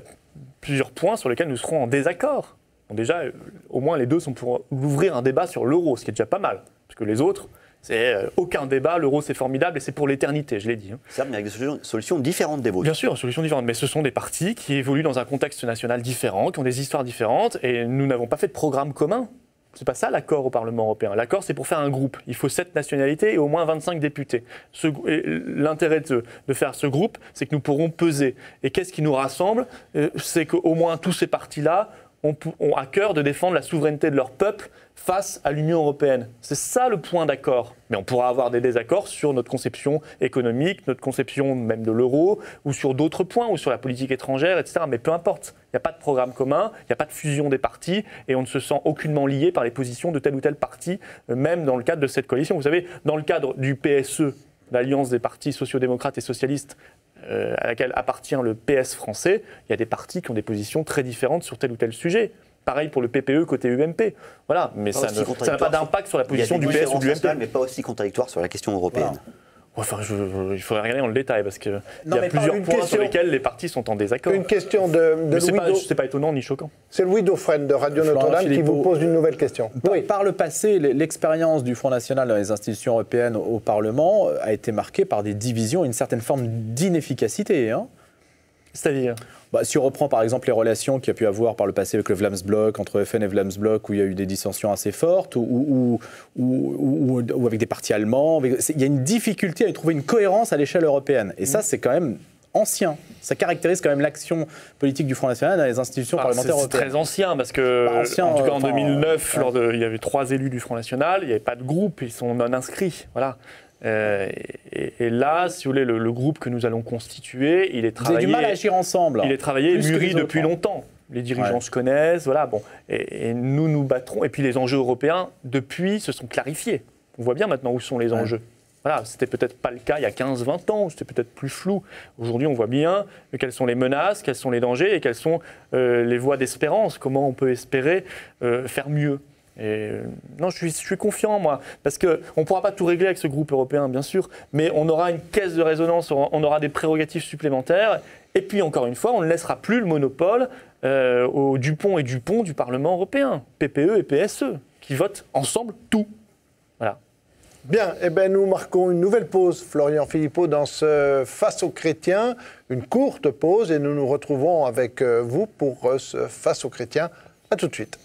plusieurs points sur lesquels nous serons en désaccord. Bon, déjà, au moins les deux sont pour ouvrir un débat sur l'euro, ce qui est déjà pas mal. Parce que les autres, c'est aucun débat, l'euro c'est formidable et c'est pour l'éternité, je l'ai dit. Hein. Certes, mais avec des solutions différentes des vôtres. Bien sûr, solutions différentes, mais ce sont des partis qui évoluent dans un contexte national différent, qui ont des histoires différentes, et nous n'avons pas fait de programme commun. C'est pas ça l'accord au Parlement européen. L'accord, c'est pour faire un groupe. Il faut 7 nationalités et au moins 25 députés. L'intérêt de faire ce groupe, c'est que nous pourrons peser. Et qu'est-ce qui nous rassemble? C'est qu'au moins tous ces partis-là ont à cœur de défendre la souveraineté de leur peuple face à l'Union européenne. C'est ça le point d'accord. Mais on pourra avoir des désaccords sur notre conception économique, notre conception même de l'euro, ou sur d'autres points, ou sur la politique étrangère, etc. Mais peu importe. Il n'y a pas de programme commun, il n'y a pas de fusion des partis, et on ne se sent aucunement lié par les positions de tel ou tel parti, même dans le cadre de cette coalition. Vous savez, dans le cadre du PSE, l'Alliance des partis sociaux-démocrates et socialistes, à laquelle appartient le PS français, il y a des partis qui ont des positions très différentes sur tel ou tel sujet. Pareil pour le PPE côté UMP. Voilà, mais ça n'a pas d'impact sur la position du PS ou de l'UMP. Mais pas aussi contradictoire sur la question européenne. Voilà. Enfin, il faudrait regarder dans le détail parce qu'il y a plusieurs points sur lesquels les partis sont en désaccord. Une question de Louis. C'est pas étonnant ni choquant. C'est Louis Dauphren de Radio Notre-Dame qui vous pose une nouvelle question. Oui. Par le passé, l'expérience du Front National dans les institutions européennes au Parlement a été marquée par des divisions, une certaine forme d'inefficacité. Hein. C'est-à-dire si on reprend par exemple les relations qu'il y a pu avoir par le passé avec le Vlaamsblok, entre FN et Vlaamsblok, où il y a eu des dissensions assez fortes, ou avec des partis allemands, il y a une difficulté à trouver une cohérence à l'échelle européenne. Et ça, c'est quand même ancien. Ça caractérise quand même l'action politique du Front National dans les institutions parlementaires européennes. C'est très ancien, parce que, en tout cas en 2009, il y avait 3 élus du Front National, il n'y avait pas de groupe, ils sont non inscrits. Voilà. Et là, si vous voulez, le groupe que nous allons constituer, il est travaillé. Vous avez du mal à agir ensemble. Il est travaillé, mûri depuis longtemps. Les dirigeants se connaissent, voilà. Bon, et nous nous battrons. Et puis les enjeux européens, depuis, se sont clarifiés. On voit bien maintenant où sont les enjeux. Voilà, c'était peut-être pas le cas il y a 15-20 ans, c'était peut-être plus flou. Aujourd'hui, on voit bien quelles sont les menaces, quels sont les dangers et quelles sont les voies d'espérance. Comment on peut espérer faire mieux. Et non, je suis confiant, moi, parce qu'on ne pourra pas tout régler avec ce groupe européen, bien sûr, mais on aura une caisse de résonance, on aura des prérogatives supplémentaires, et puis, encore une fois, on ne laissera plus le monopole aux Dupont et Dupont du Parlement européen, PPE et PSE, qui votent ensemble tout. Voilà. Bien, eh bien, nous marquons une nouvelle pause, Florian Philippot, dans ce Face aux chrétiens, une courte pause, et nous nous retrouvons avec vous pour ce Face aux chrétiens. À tout de suite.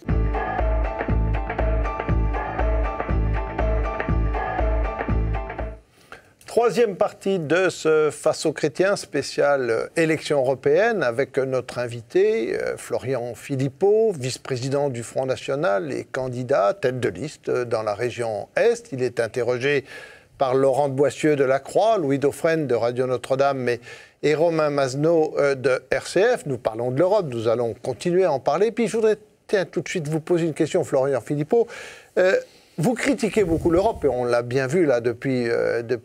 Troisième partie de ce Face aux chrétiens spécial élection européenne avec notre invité Florian Philippot, vice-président du Front National et candidat tête de liste dans la région Est. Il est interrogé par Laurent de Boissieu de la Croix, Louis Dauphren de Radio Notre-Dame et Romain Mazenot de RCF. Nous parlons de l'Europe, nous allons continuer à en parler. Puis je voudrais tiens, tout de suite vous poser une question, Florian Philippot. Vous critiquez beaucoup l'Europe, et on l'a bien vu là depuis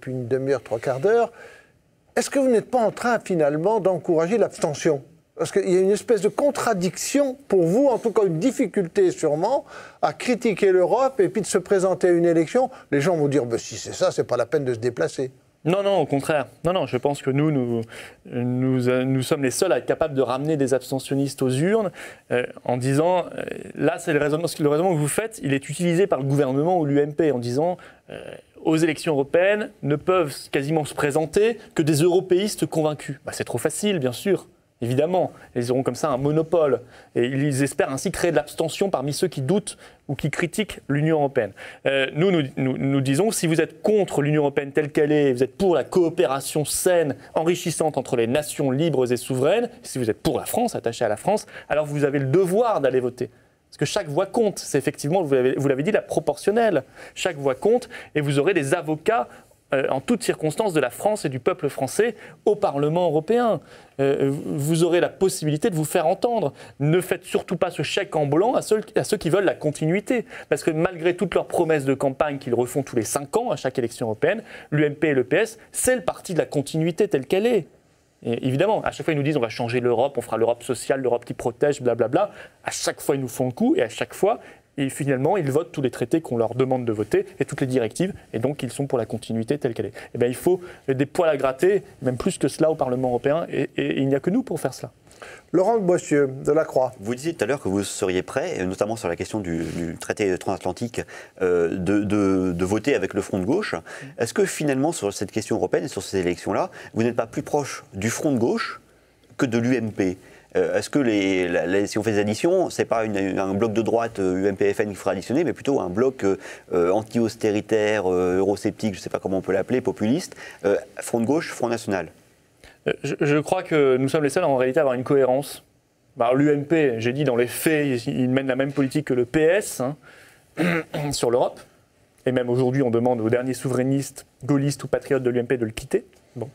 une demi-heure, trois quarts d'heure. Est-ce que vous n'êtes pas en train finalement d'encourager l'abstention ? Parce qu'il y a une espèce de contradiction pour vous, en tout cas une difficulté sûrement, à critiquer l'Europe et puis de se présenter à une élection. Les gens vont dire, si c'est ça, c'est pas la peine de se déplacer. Non, au contraire. Non, je pense que nous sommes les seuls à être capables de ramener des abstentionnistes aux urnes en disant, là, c'est le raisonnement que vous faites, il est utilisé par le gouvernement ou l'UMP en disant, aux élections européennes ne peuvent quasiment se présenter que des européistes convaincus. C'est trop facile, bien sûr. Évidemment, ils auront comme ça un monopole. Et ils espèrent ainsi créer de l'abstention parmi ceux qui doutent ou qui critiquent l'Union européenne. Nous disons, si vous êtes contre l'Union européenne telle qu'elle est, vous êtes pour la coopération saine, enrichissante entre les nations libres et souveraines, si vous êtes pour la France, attaché à la France, alors vous avez le devoir d'aller voter. Parce que chaque voix compte. C'est effectivement, vous l'avez dit, la proportionnelle. Chaque voix compte et vous aurez des avocats en toutes circonstances de la France et du peuple français au Parlement européen. Vous aurez la possibilité de vous faire entendre. Ne faites surtout pas ce chèque en blanc à ceux qui veulent la continuité. Parce que malgré toutes leurs promesses de campagne qu'ils refont tous les 5 ans à chaque élection européenne, l'UMP et le PS, c'est le parti de la continuité telle qu'elle est. Et évidemment, à chaque fois, ils nous disent on va changer l'Europe, on fera l'Europe sociale, l'Europe qui protège, blablabla. À chaque fois, ils nous font le coup et à chaque fois, et finalement, ils votent tous les traités qu'on leur demande de voter et toutes les directives, et donc ils sont pour la continuité telle qu'elle est. Eh bien, il faut des poils à gratter, même plus que cela au Parlement européen, et il n'y a que nous pour faire cela. Laurent de Boissieu, de la Croix. Vous disiez tout à l'heure que vous seriez prêt, notamment sur la question du traité transatlantique, de voter avec le front de gauche. Est-ce que finalement, sur cette question européenne et sur ces élections-là, vous n'êtes pas plus proche du front de gauche que de l'UMP ? Est-ce que si on fait des additions, ce n'est pas un bloc de droite UMP-FN qu'il faudra additionner, mais plutôt un bloc anti-austéritaire, eurosceptique, je ne sais pas comment on peut l'appeler, populiste, front de gauche, front national? Je crois que nous sommes les seuls en réalité à avoir une cohérence. L'UMP, j'ai dit dans les faits, il mène la même politique que le PS sur l'Europe. Et même aujourd'hui, on demande aux derniers souverainistes, gaullistes ou patriotes de l'UMP de le quitter. Bon.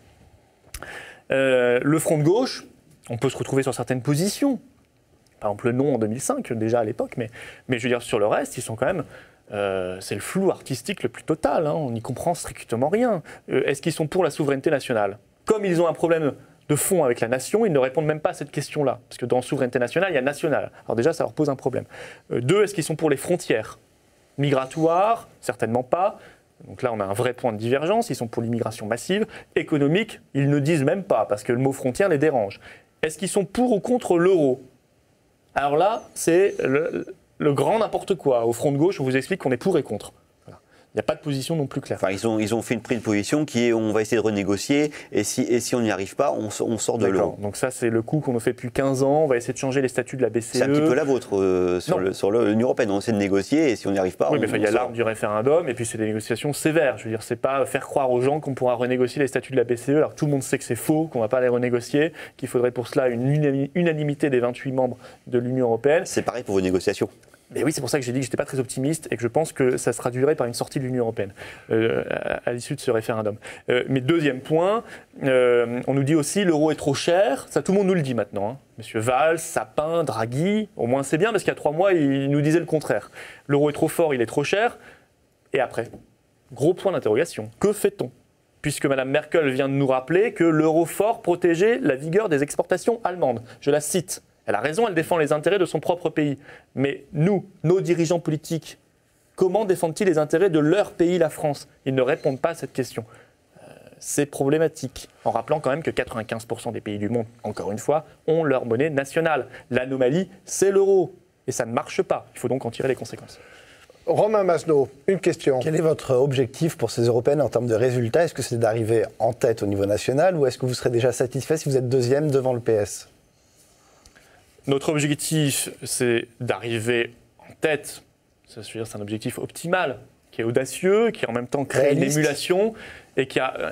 Le front de gauche, on peut se retrouver sur certaines positions. Par exemple, le non en 2005, déjà à l'époque. Mais je veux dire, sur le reste, ils sont quand même... c'est le flou artistique le plus total. On n'y comprend strictement rien. Est-ce qu'ils sont pour la souveraineté nationale? Comme ils ont un problème de fond avec la nation, ils ne répondent même pas à cette question-là. Parce que dans souveraineté nationale, il y a nationale. Alors déjà, ça leur pose un problème. 2, est-ce qu'ils sont pour les frontières migratoires? Certainement pas. Donc là, on a un vrai point de divergence. Ils sont pour l'immigration massive. Économique, ils ne disent même pas, parce que le mot frontière les dérange. Est-ce qu'ils sont pour ou contre l'euro? Alors là, c'est le grand n'importe quoi. Au front de gauche, on vous explique qu'on est pour et contre. Voilà. Il n'y a pas de position non plus claire. Enfin, ils ont fait une prise de position qui est on va essayer de renégocier et si on n'y arrive pas, on sort de l'euro. Donc ça, c'est le coup qu'on a fait depuis 15 ans. On va essayer de changer les statuts de la BCE. C'est un petit peu la vôtre sur l'Union européenne. On essaie de négocier et si on n'y arrive pas, oui, mais il y a l'arme du référendum et puis c'est des négociations sévères. Je veux dire, c'est pas faire croire aux gens qu'on pourra renégocier les statuts de la BCE alors que tout le monde sait que c'est faux, qu'on ne va pas les renégocier, qu'il faudrait pour cela une unanimité des 28 membres de l'Union européenne. C'est pareil pour vos négociations. Mais oui, c'est pour ça que j'ai dit que je n'étais pas très optimiste et que je pense que ça se traduirait par une sortie de l'Union européenne à l'issue de ce référendum. Mais deuxième point, on nous dit aussi l'euro est trop cher. Ça, tout le monde nous le dit maintenant. Monsieur Valls, Sapin, Draghi, au moins c'est bien parce qu'il y a 3 mois, ils nous disaient le contraire. L'euro est trop fort, il est trop cher. Et après, gros point d'interrogation. Que fait-on ? Puisque Mme Merkel vient de nous rappeler que l'euro fort protégeait la vigueur des exportations allemandes. Je la cite. Elle a raison, elle défend les intérêts de son propre pays. Mais nous, nos dirigeants politiques, comment défendent-ils les intérêts de leur pays, la France? Ils ne répondent pas à cette question. C'est problématique. En rappelant quand même que 95% des pays du monde, encore une fois, ont leur monnaie nationale. L'anomalie, c'est l'euro. Et ça ne marche pas. Il faut donc en tirer les conséquences. Romain Masneau, une question. Quel est votre objectif pour ces européennes en termes de résultats? Est-ce que c'est d'arriver en tête au niveau national ou est-ce que vous serez déjà satisfait si vous êtes deuxième devant le PS? Notre objectif, c'est d'arriver en tête. C'est un objectif optimal, qui est audacieux, qui en même temps crée une émulation et qui a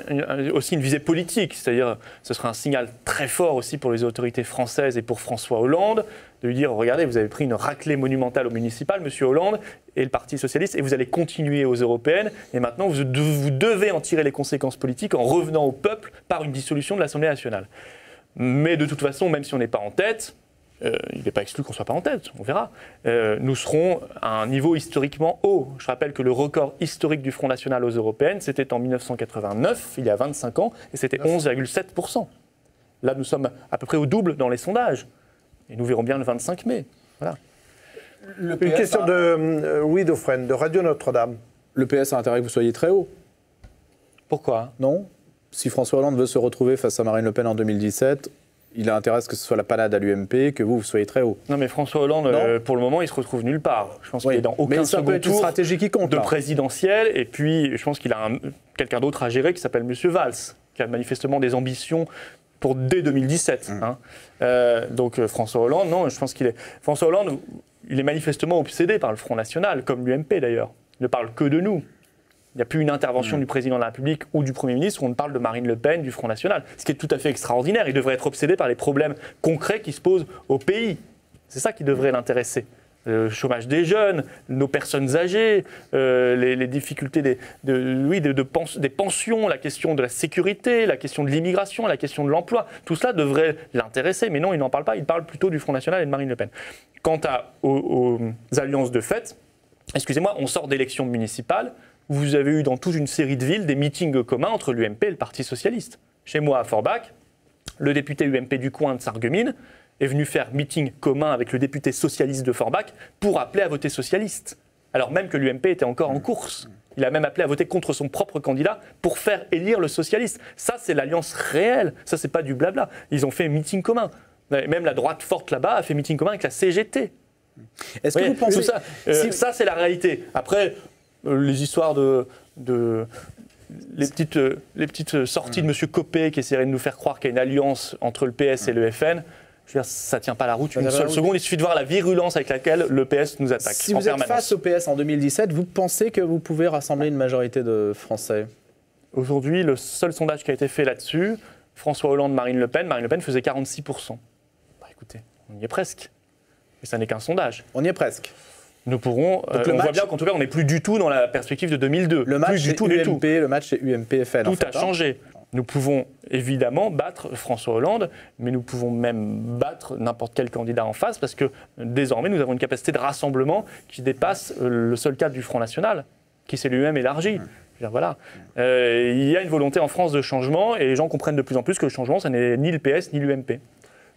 aussi une visée politique. C'est-à-dire, ce sera un signal très fort aussi pour les autorités françaises et pour François Hollande, de lui dire, regardez, vous avez pris une raclée monumentale au municipal, Monsieur Hollande, et le Parti socialiste, et vous allez continuer aux européennes, et maintenant vous devez en tirer les conséquences politiques en revenant au peuple par une dissolution de l'Assemblée nationale. Mais de toute façon, même si on n'est pas en tête, il n'est pas exclu qu'on ne soit pas en tête, on verra. Nous serons à un niveau historiquement haut. Je rappelle que le record historique du Front National aux européennes, c'était en 1989, il y a 25 ans, et c'était 11,7%. Là, nous sommes à peu près au double dans les sondages. Et nous verrons bien le 25 mai. Voilà. Une question de Louis Dauphren, de Radio Notre-Dame. Le PS a intérêt que vous soyez très haut. Pourquoi ? Non. Si François Hollande veut se retrouver face à Marine Le Pen en 2017, il a intérêt à ce que ce soit la panade à l'UMP, que vous soyez très haut. Non, mais François Hollande, pour le moment, il se retrouve nulle part. Je pense qu'il est dans aucun second tour stratégie qui compte, de présidentiel. Et puis, je pense qu'il a quelqu'un d'autre à gérer qui s'appelle M. Valls, qui a manifestement des ambitions pour dès 2017. Donc, François Hollande, non, je pense qu'il est... François Hollande, il est manifestement obsédé par le Front National, comme l'UMP d'ailleurs. Il ne parle que de nous. Il n'y a plus une intervention du président de la République ou du Premier ministre où on ne parle de Marine Le Pen, du Front National. Ce qui est tout à fait extraordinaire. Il devrait être obsédé par les problèmes concrets qui se posent au pays. C'est ça qui devrait l'intéresser. Le chômage des jeunes, nos personnes âgées, les difficultés des pensions, la question de la sécurité, la question de l'immigration, la question de l'emploi. Tout cela devrait l'intéresser. Mais non, il n'en parle pas. Il parle plutôt du Front National et de Marine Le Pen. Quant aux alliances de fait, excusez-moi, on sort d'élections municipales. Vous avez eu dans toute une série de villes des meetings communs entre l'UMP et le Parti Socialiste. Chez moi, à Forbach, le député UMP du coin de Sarreguemines est venu faire meeting commun avec le député socialiste de Forbach pour appeler à voter socialiste, alors même que l'UMP était encore en course. Il a même appelé à voter contre son propre candidat pour faire élire le socialiste. Ça, c'est l'alliance réelle. Ça, c'est pas du blabla. Ils ont fait meeting commun. Même la droite forte là-bas a fait meeting commun avec la CGT. Est-ce que vous pensez... ça, ça, c'est la réalité. Après... les histoires les petites sorties de M. Copé qui essaieraient de nous faire croire qu'il y a une alliance entre le PS et le FN, je veux dire, ça ne tient pas la route une seule seconde. Il suffit de voir la virulence avec laquelle le PS nous attaque. Si vous êtes face au PS en 2017, vous pensez que vous pouvez rassembler une majorité de Français ? Aujourd'hui, le seul sondage qui a été fait là-dessus, François Hollande, Marine Le Pen faisait 46%. Bah, écoutez, on y est presque. Mais ça n'est qu'un sondage. On y est presque. Nous pourrons. On voit bien qu'en tout cas, on n'est plus du tout dans la perspective de 2002. Le match, plus du tout, le match c'est UMP-FN. Tout a changé. Nous pouvons évidemment battre François Hollande, mais nous pouvons même battre n'importe quel candidat en face, parce que désormais, nous avons une capacité de rassemblement qui dépasse le seul cadre du Front National, qui s'est lui-même élargi. Voilà. Il y a une volonté en France de changement, et les gens comprennent de plus en plus que le changement, ce n'est ni le PS ni l'UMP.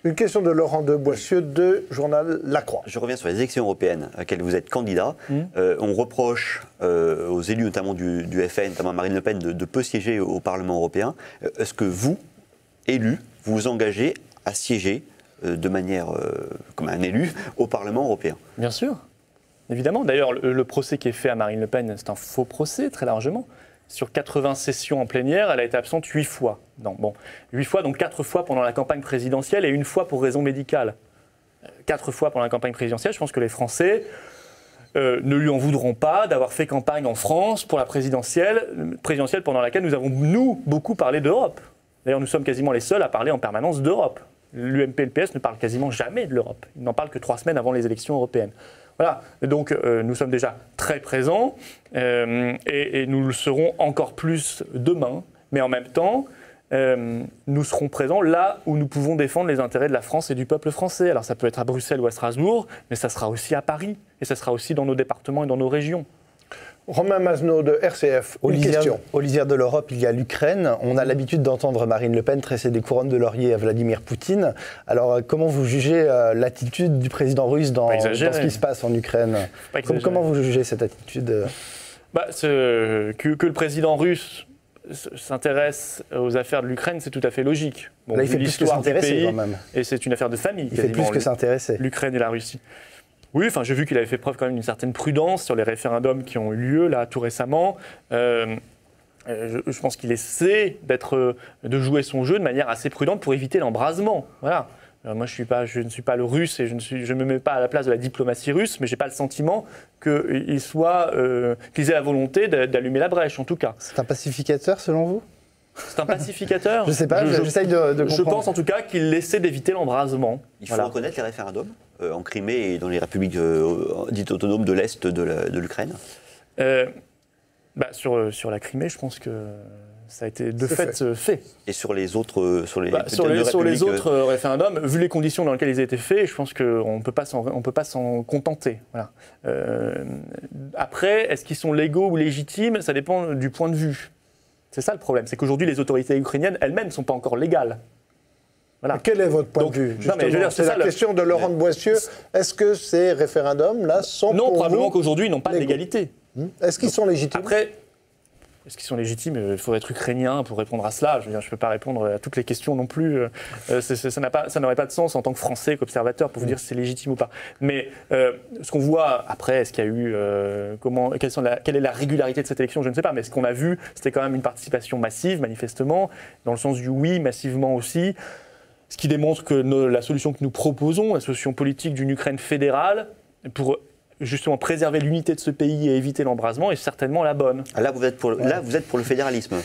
Une question de Laurent de Boissieu, de journal La Croix. Je reviens sur les élections européennes à laquelle vous êtes candidat. On reproche aux élus, notamment du FN, notamment Marine Le Pen, de peu siéger au Parlement européen. Est-ce que vous, élus, vous vous engagez à siéger de manière, comme un élu, au Parlement européen? Bien sûr, évidemment. D'ailleurs, le procès qui est fait à Marine Le Pen, c'est un faux procès, très largement. Sur 80 sessions en plénière, elle a été absente 8 fois. Non, bon, 8 fois, donc 4 fois pendant la campagne présidentielle et 1 fois pour raison médicale. 4 fois pendant la campagne présidentielle, je pense que les Français ne lui en voudront pas d'avoir fait campagne en France pour la présidentielle pendant laquelle nous avons, nous, beaucoup parlé d'Europe. D'ailleurs, nous sommes quasiment les seuls à parler en permanence d'Europe. L'UMP et le PS ne parlent quasiment jamais de l'Europe. Ils n'en parlent que 3 semaines avant les élections européennes. Voilà, donc nous sommes déjà très présents et nous le serons encore plus demain. Mais en même temps, nous serons présents là où nous pouvons défendre les intérêts de la France et du peuple français. Alors ça peut être à Bruxelles ou à Strasbourg, mais ça sera aussi à Paris et ça sera aussi dans nos départements et dans nos régions. Romain Mazenot de RCF, une question. Au lisière de l'Europe, il y a l'Ukraine. On a l'habitude d'entendre Marine Le Pen tresser des couronnes de laurier à Vladimir Poutine. Alors, comment vous jugez l'attitude du président russe dans ce qui se passe en Ukraine? Comment vous jugez cette attitude? Que le président russe s'intéresse aux affaires de l'Ukraine, c'est tout à fait logique. Bon, là, il fait plus que s'intéresser quand même. Et c'est une affaire de famille. Il fait plus que s'intéresser. L'Ukraine et la Russie. Oui, enfin, j'ai vu qu'il avait fait preuve quand même d'une certaine prudence sur les référendums qui ont eu lieu là tout récemment. Je pense qu'il essaie de jouer son jeu de manière assez prudente pour éviter l'embrasement. Voilà. Moi, je ne suis pas le russe et je ne me mets pas à la place de la diplomatie russe, mais je n'ai pas le sentiment qu'ils aient la volonté d'allumer la brèche, en tout cas. C'est un pacificateur, selon vous? C'est un pacificateur. Je ne sais pas, j'essaye de comprendre. Je pense en tout cas qu'il essaie d'éviter l'embrasement. Il faut reconnaître les référendums en Crimée et dans les républiques dites autonomes de l'Est de l'Ukraine. Sur la Crimée, je pense que Ça a été de fait fait. Et sur les autres, sur les autres référendums, vu les conditions dans lesquelles ils ont été faits, je pense qu'on ne peut pas s'en contenter. Voilà. Après, est-ce qu'ils sont légaux ou légitimes? Ça dépend du point de vue. C'est ça le problème, c'est qu'aujourd'hui les autorités ukrainiennes elles-mêmes ne sont pas encore légales. Voilà. Quel est votre point de vue? C'est la question de Laurent de Boissieu. Est-ce que ces référendums-là sont Non, pour probablement vous qu'aujourd'hui ils n'ont pas de légalité. Est-ce qu'ils sont légitimes? Après, est-ce qu'ils sont légitimes? Il faut être ukrainien pour répondre à cela. Je veux dire, je ne peux pas répondre à toutes les questions non plus. Ça n'aurait pas de sens en tant que Français, qu'observateur, pour vous dire si c'est légitime ou pas. Mais ce qu'on voit après, est-ce qu'il y a eu quelle est la régularité de cette élection? Je ne sais pas. Mais ce qu'on a vu, c'était quand même une participation massive, manifestement, dans le sens du oui, massivement aussi. Ce qui démontre que la solution que nous proposons, la solution politique d'une Ukraine fédérale, pour justement préserver l'unité de ce pays et éviter l'embrasement, est certainement la bonne. Là, vous êtes pour le fédéralisme.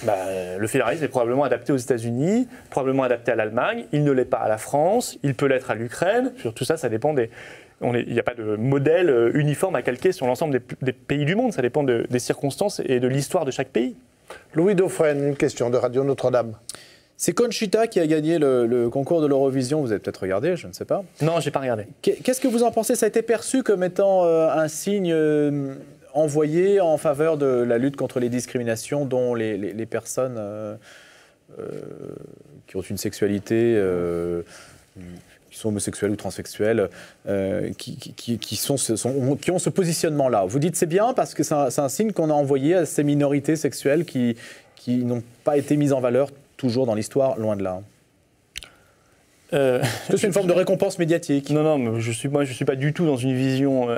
Le fédéralisme est probablement adapté aux États-Unis, probablement adapté à l'Allemagne. Il ne l'est pas à la France, il peut l'être à l'Ukraine. Sur tout ça, ça dépend il n'y a pas de modèle uniforme à calquer sur l'ensemble des pays du monde. Ça dépend des circonstances et de l'histoire de chaque pays. Louis Dauphren, une question de Radio Notre-Dame. C'est Conchita qui a gagné le concours de l'Eurovision. Vous avez peut-être regardé, je ne sais pas. Non, je n'ai pas regardé. Qu'est-ce que vous en pensez? Ça a été perçu comme étant un signe envoyé en faveur de la lutte contre les discriminations dont les personnes qui ont une sexualité, qui sont homosexuels ou transsexuels, qui ont ce positionnement-là. Vous dites c'est bien parce que c'est un signe qu'on a envoyé à ces minorités sexuelles qui n'ont pas été mises en valeur toujours dans l'histoire, loin de là. C'est une forme de récompense médiatique. Non, mais je suis pas du tout dans une vision,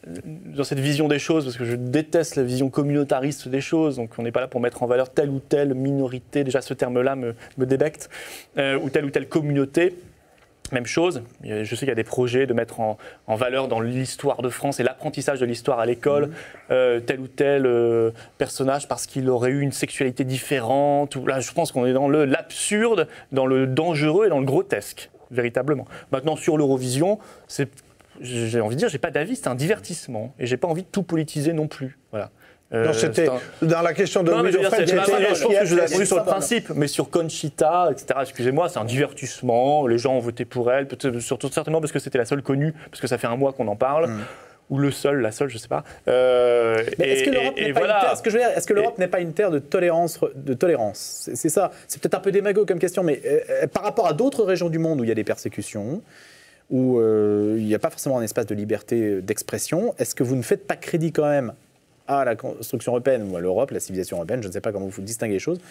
dans cette vision des choses, parce que je déteste la vision communautariste des choses. Donc on n'est pas là pour mettre en valeur telle ou telle minorité. Déjà ce terme-là me débecte, ou telle communauté. Même chose, je sais qu'il y a des projets de mettre en valeur dans l'histoire de France et l'apprentissage de l'histoire à l'école tel ou tel personnage parce qu'il aurait eu une sexualité différente. Là, je pense qu'on est dans l'absurde, dans le dangereux et dans le grotesque, véritablement. Maintenant, sur l'Eurovision, j'ai envie de dire, j'ai pas d'avis, c'est un divertissement et j'ai pas envie de tout politiser non plus. Voilà. Non, c'était dans la question de Louis Dauphren. Je pense que je l'ai répondu sur le principe, mais sur Conchita, etc., excusez-moi, c'est un divertissement, les gens ont voté pour elle, surtout certainement parce que c'était la seule connue, parce que ça fait un mois qu'on en parle, ou la seule, je sais pas. Mais est-ce que l'Europe n'est pas l'Europe n'est pas une terre de tolérance C'est ça, c'est peut-être un peu démago comme question, mais par rapport à d'autres régions du monde où il y a des persécutions, où il n'y a pas forcément un espace de liberté d'expression, est-ce que vous ne faites pas crédit quand même à la construction européenne ou à l'Europe, la civilisation européenne, je ne sais pas comment vous distinguez les choses,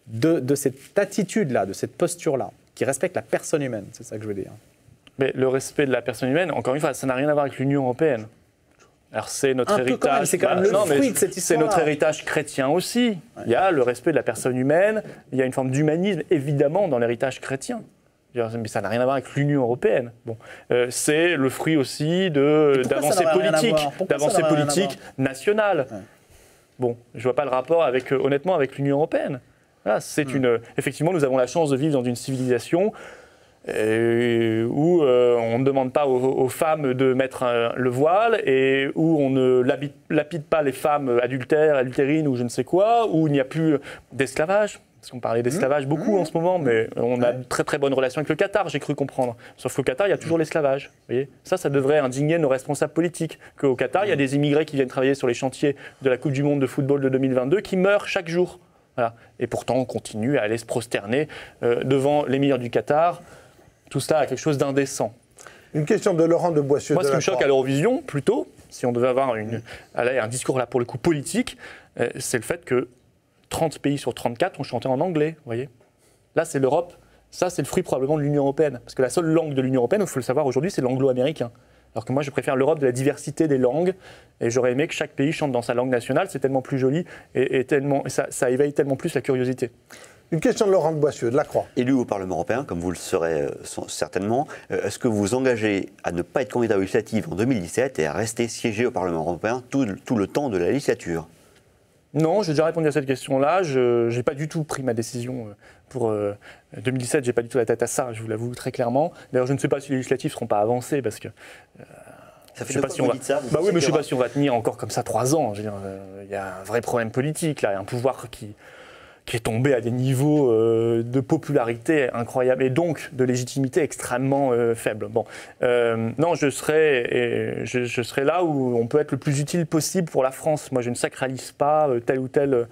de cette attitude-là, de cette posture-là, qui respecte la personne humaine, c'est ça que je veux dire. Mais le respect de la personne humaine, encore une fois, ça n'a rien à voir avec l'Union européenne. Alors c'est notre héritage. C'est quand même le fruit de cette histoire. C'est notre héritage chrétien aussi. Ouais. Il y a le respect de la personne humaine, il y a une forme d'humanisme, évidemment, dans l'héritage chrétien. Mais ça n'a rien à voir avec l'Union européenne. Bon, c'est le fruit aussi d'avancées politiques nationales. Ouais. Bon, je ne vois pas le rapport honnêtement avec l'Union européenne. Voilà, effectivement, nous avons la chance de vivre dans une civilisation où on ne demande pas aux femmes de mettre le voile et où on ne lapide pas les femmes adultérines ou je ne sais quoi, où il n'y a plus d'esclavage. Parce qu'on parlait d'esclavage beaucoup en ce moment, mais on a de très très bonnes relations avec le Qatar, j'ai cru comprendre. Sauf qu'au Qatar, il y a toujours l'esclavage. Vous voyez, ça devrait indigner nos responsables politiques. Qu'au Qatar, il y a des immigrés qui viennent travailler sur les chantiers de la Coupe du Monde de football de 2022 qui meurent chaque jour. Voilà. Et pourtant, on continue à aller se prosterner devant l'émir du Qatar. Tout cela a quelque chose d'indécent. Une question de Laurent de Boissieu. Moi, ce qui me choque à l'Eurovision, plutôt, si on devait avoir un discours là pour le coup politique, c'est le fait que 30 pays sur 34 ont chanté en anglais, vous voyez. Là, c'est l'Europe. Ça, c'est le fruit probablement de l'Union européenne. Parce que la seule langue de l'Union européenne, il faut le savoir aujourd'hui, c'est l'anglo-américain. Alors que moi, je préfère l'Europe de la diversité des langues. Et j'aurais aimé que chaque pays chante dans sa langue nationale. C'est tellement plus joli et ça éveille tellement plus la curiosité. Une question de Laurent de Boissieu, de la Croix. Élu au Parlement européen, comme vous le serez certainement, est-ce que vous vous engagez à ne pas être candidat aux législatives en 2017 et à rester siéger au Parlement européen tout le temps de la législature ? Non, j'ai déjà répondu à cette question-là. Je n'ai pas du tout pris ma décision pour 2017. Je n'ai pas du tout la tête à ça, je vous l'avoue très clairement. D'ailleurs, je ne sais pas si les législatives ne seront pas avancées parce que... ça fait je sais pas si on va... ça, bah oui, mais je ne sais pas si on va tenir encore comme ça 3 ans. Il y a un vrai problème politique, là, un pouvoir qui qui est tombé à des niveaux de popularité incroyables et donc de légitimité extrêmement faibles. Bon, non, je serai là où on peut être le plus utile possible pour la France. Moi, je ne sacralise pas telle ou telle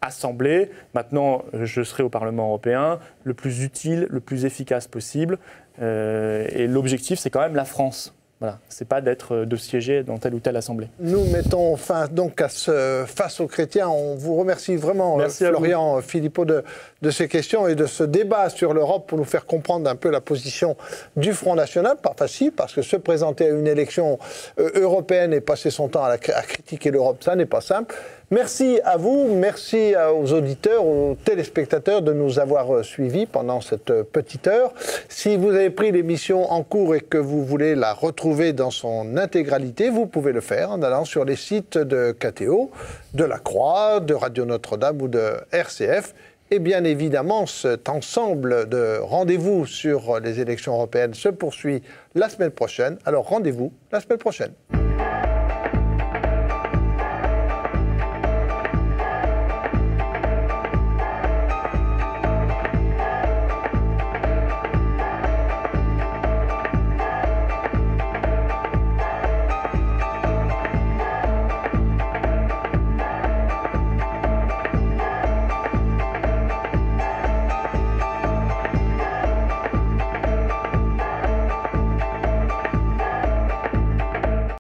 assemblée. Maintenant, je serai au Parlement européen le plus utile, le plus efficace possible. Et l'objectif, c'est quand même la France. Voilà, c'est pas de siéger dans telle ou telle assemblée. Nous mettons fin donc à ce Face aux chrétiens. On vous remercie vraiment, Florian Philippot, de ces questions et de ce débat sur l'Europe pour nous faire comprendre un peu la position du Front National. Pas facile, parce que se présenter à une élection européenne et passer son temps à critiquer l'Europe, ça n'est pas simple. Merci à vous, merci aux auditeurs, aux téléspectateurs de nous avoir suivis pendant cette petite heure. Si vous avez pris l'émission en cours et que vous voulez la retrouver dans son intégralité, vous pouvez le faire en allant sur les sites de KTO, de La Croix, de Radio Notre-Dame ou de RCF. Et bien évidemment, cet ensemble de rendez-vous sur les élections européennes se poursuit la semaine prochaine. Alors rendez-vous la semaine prochaine.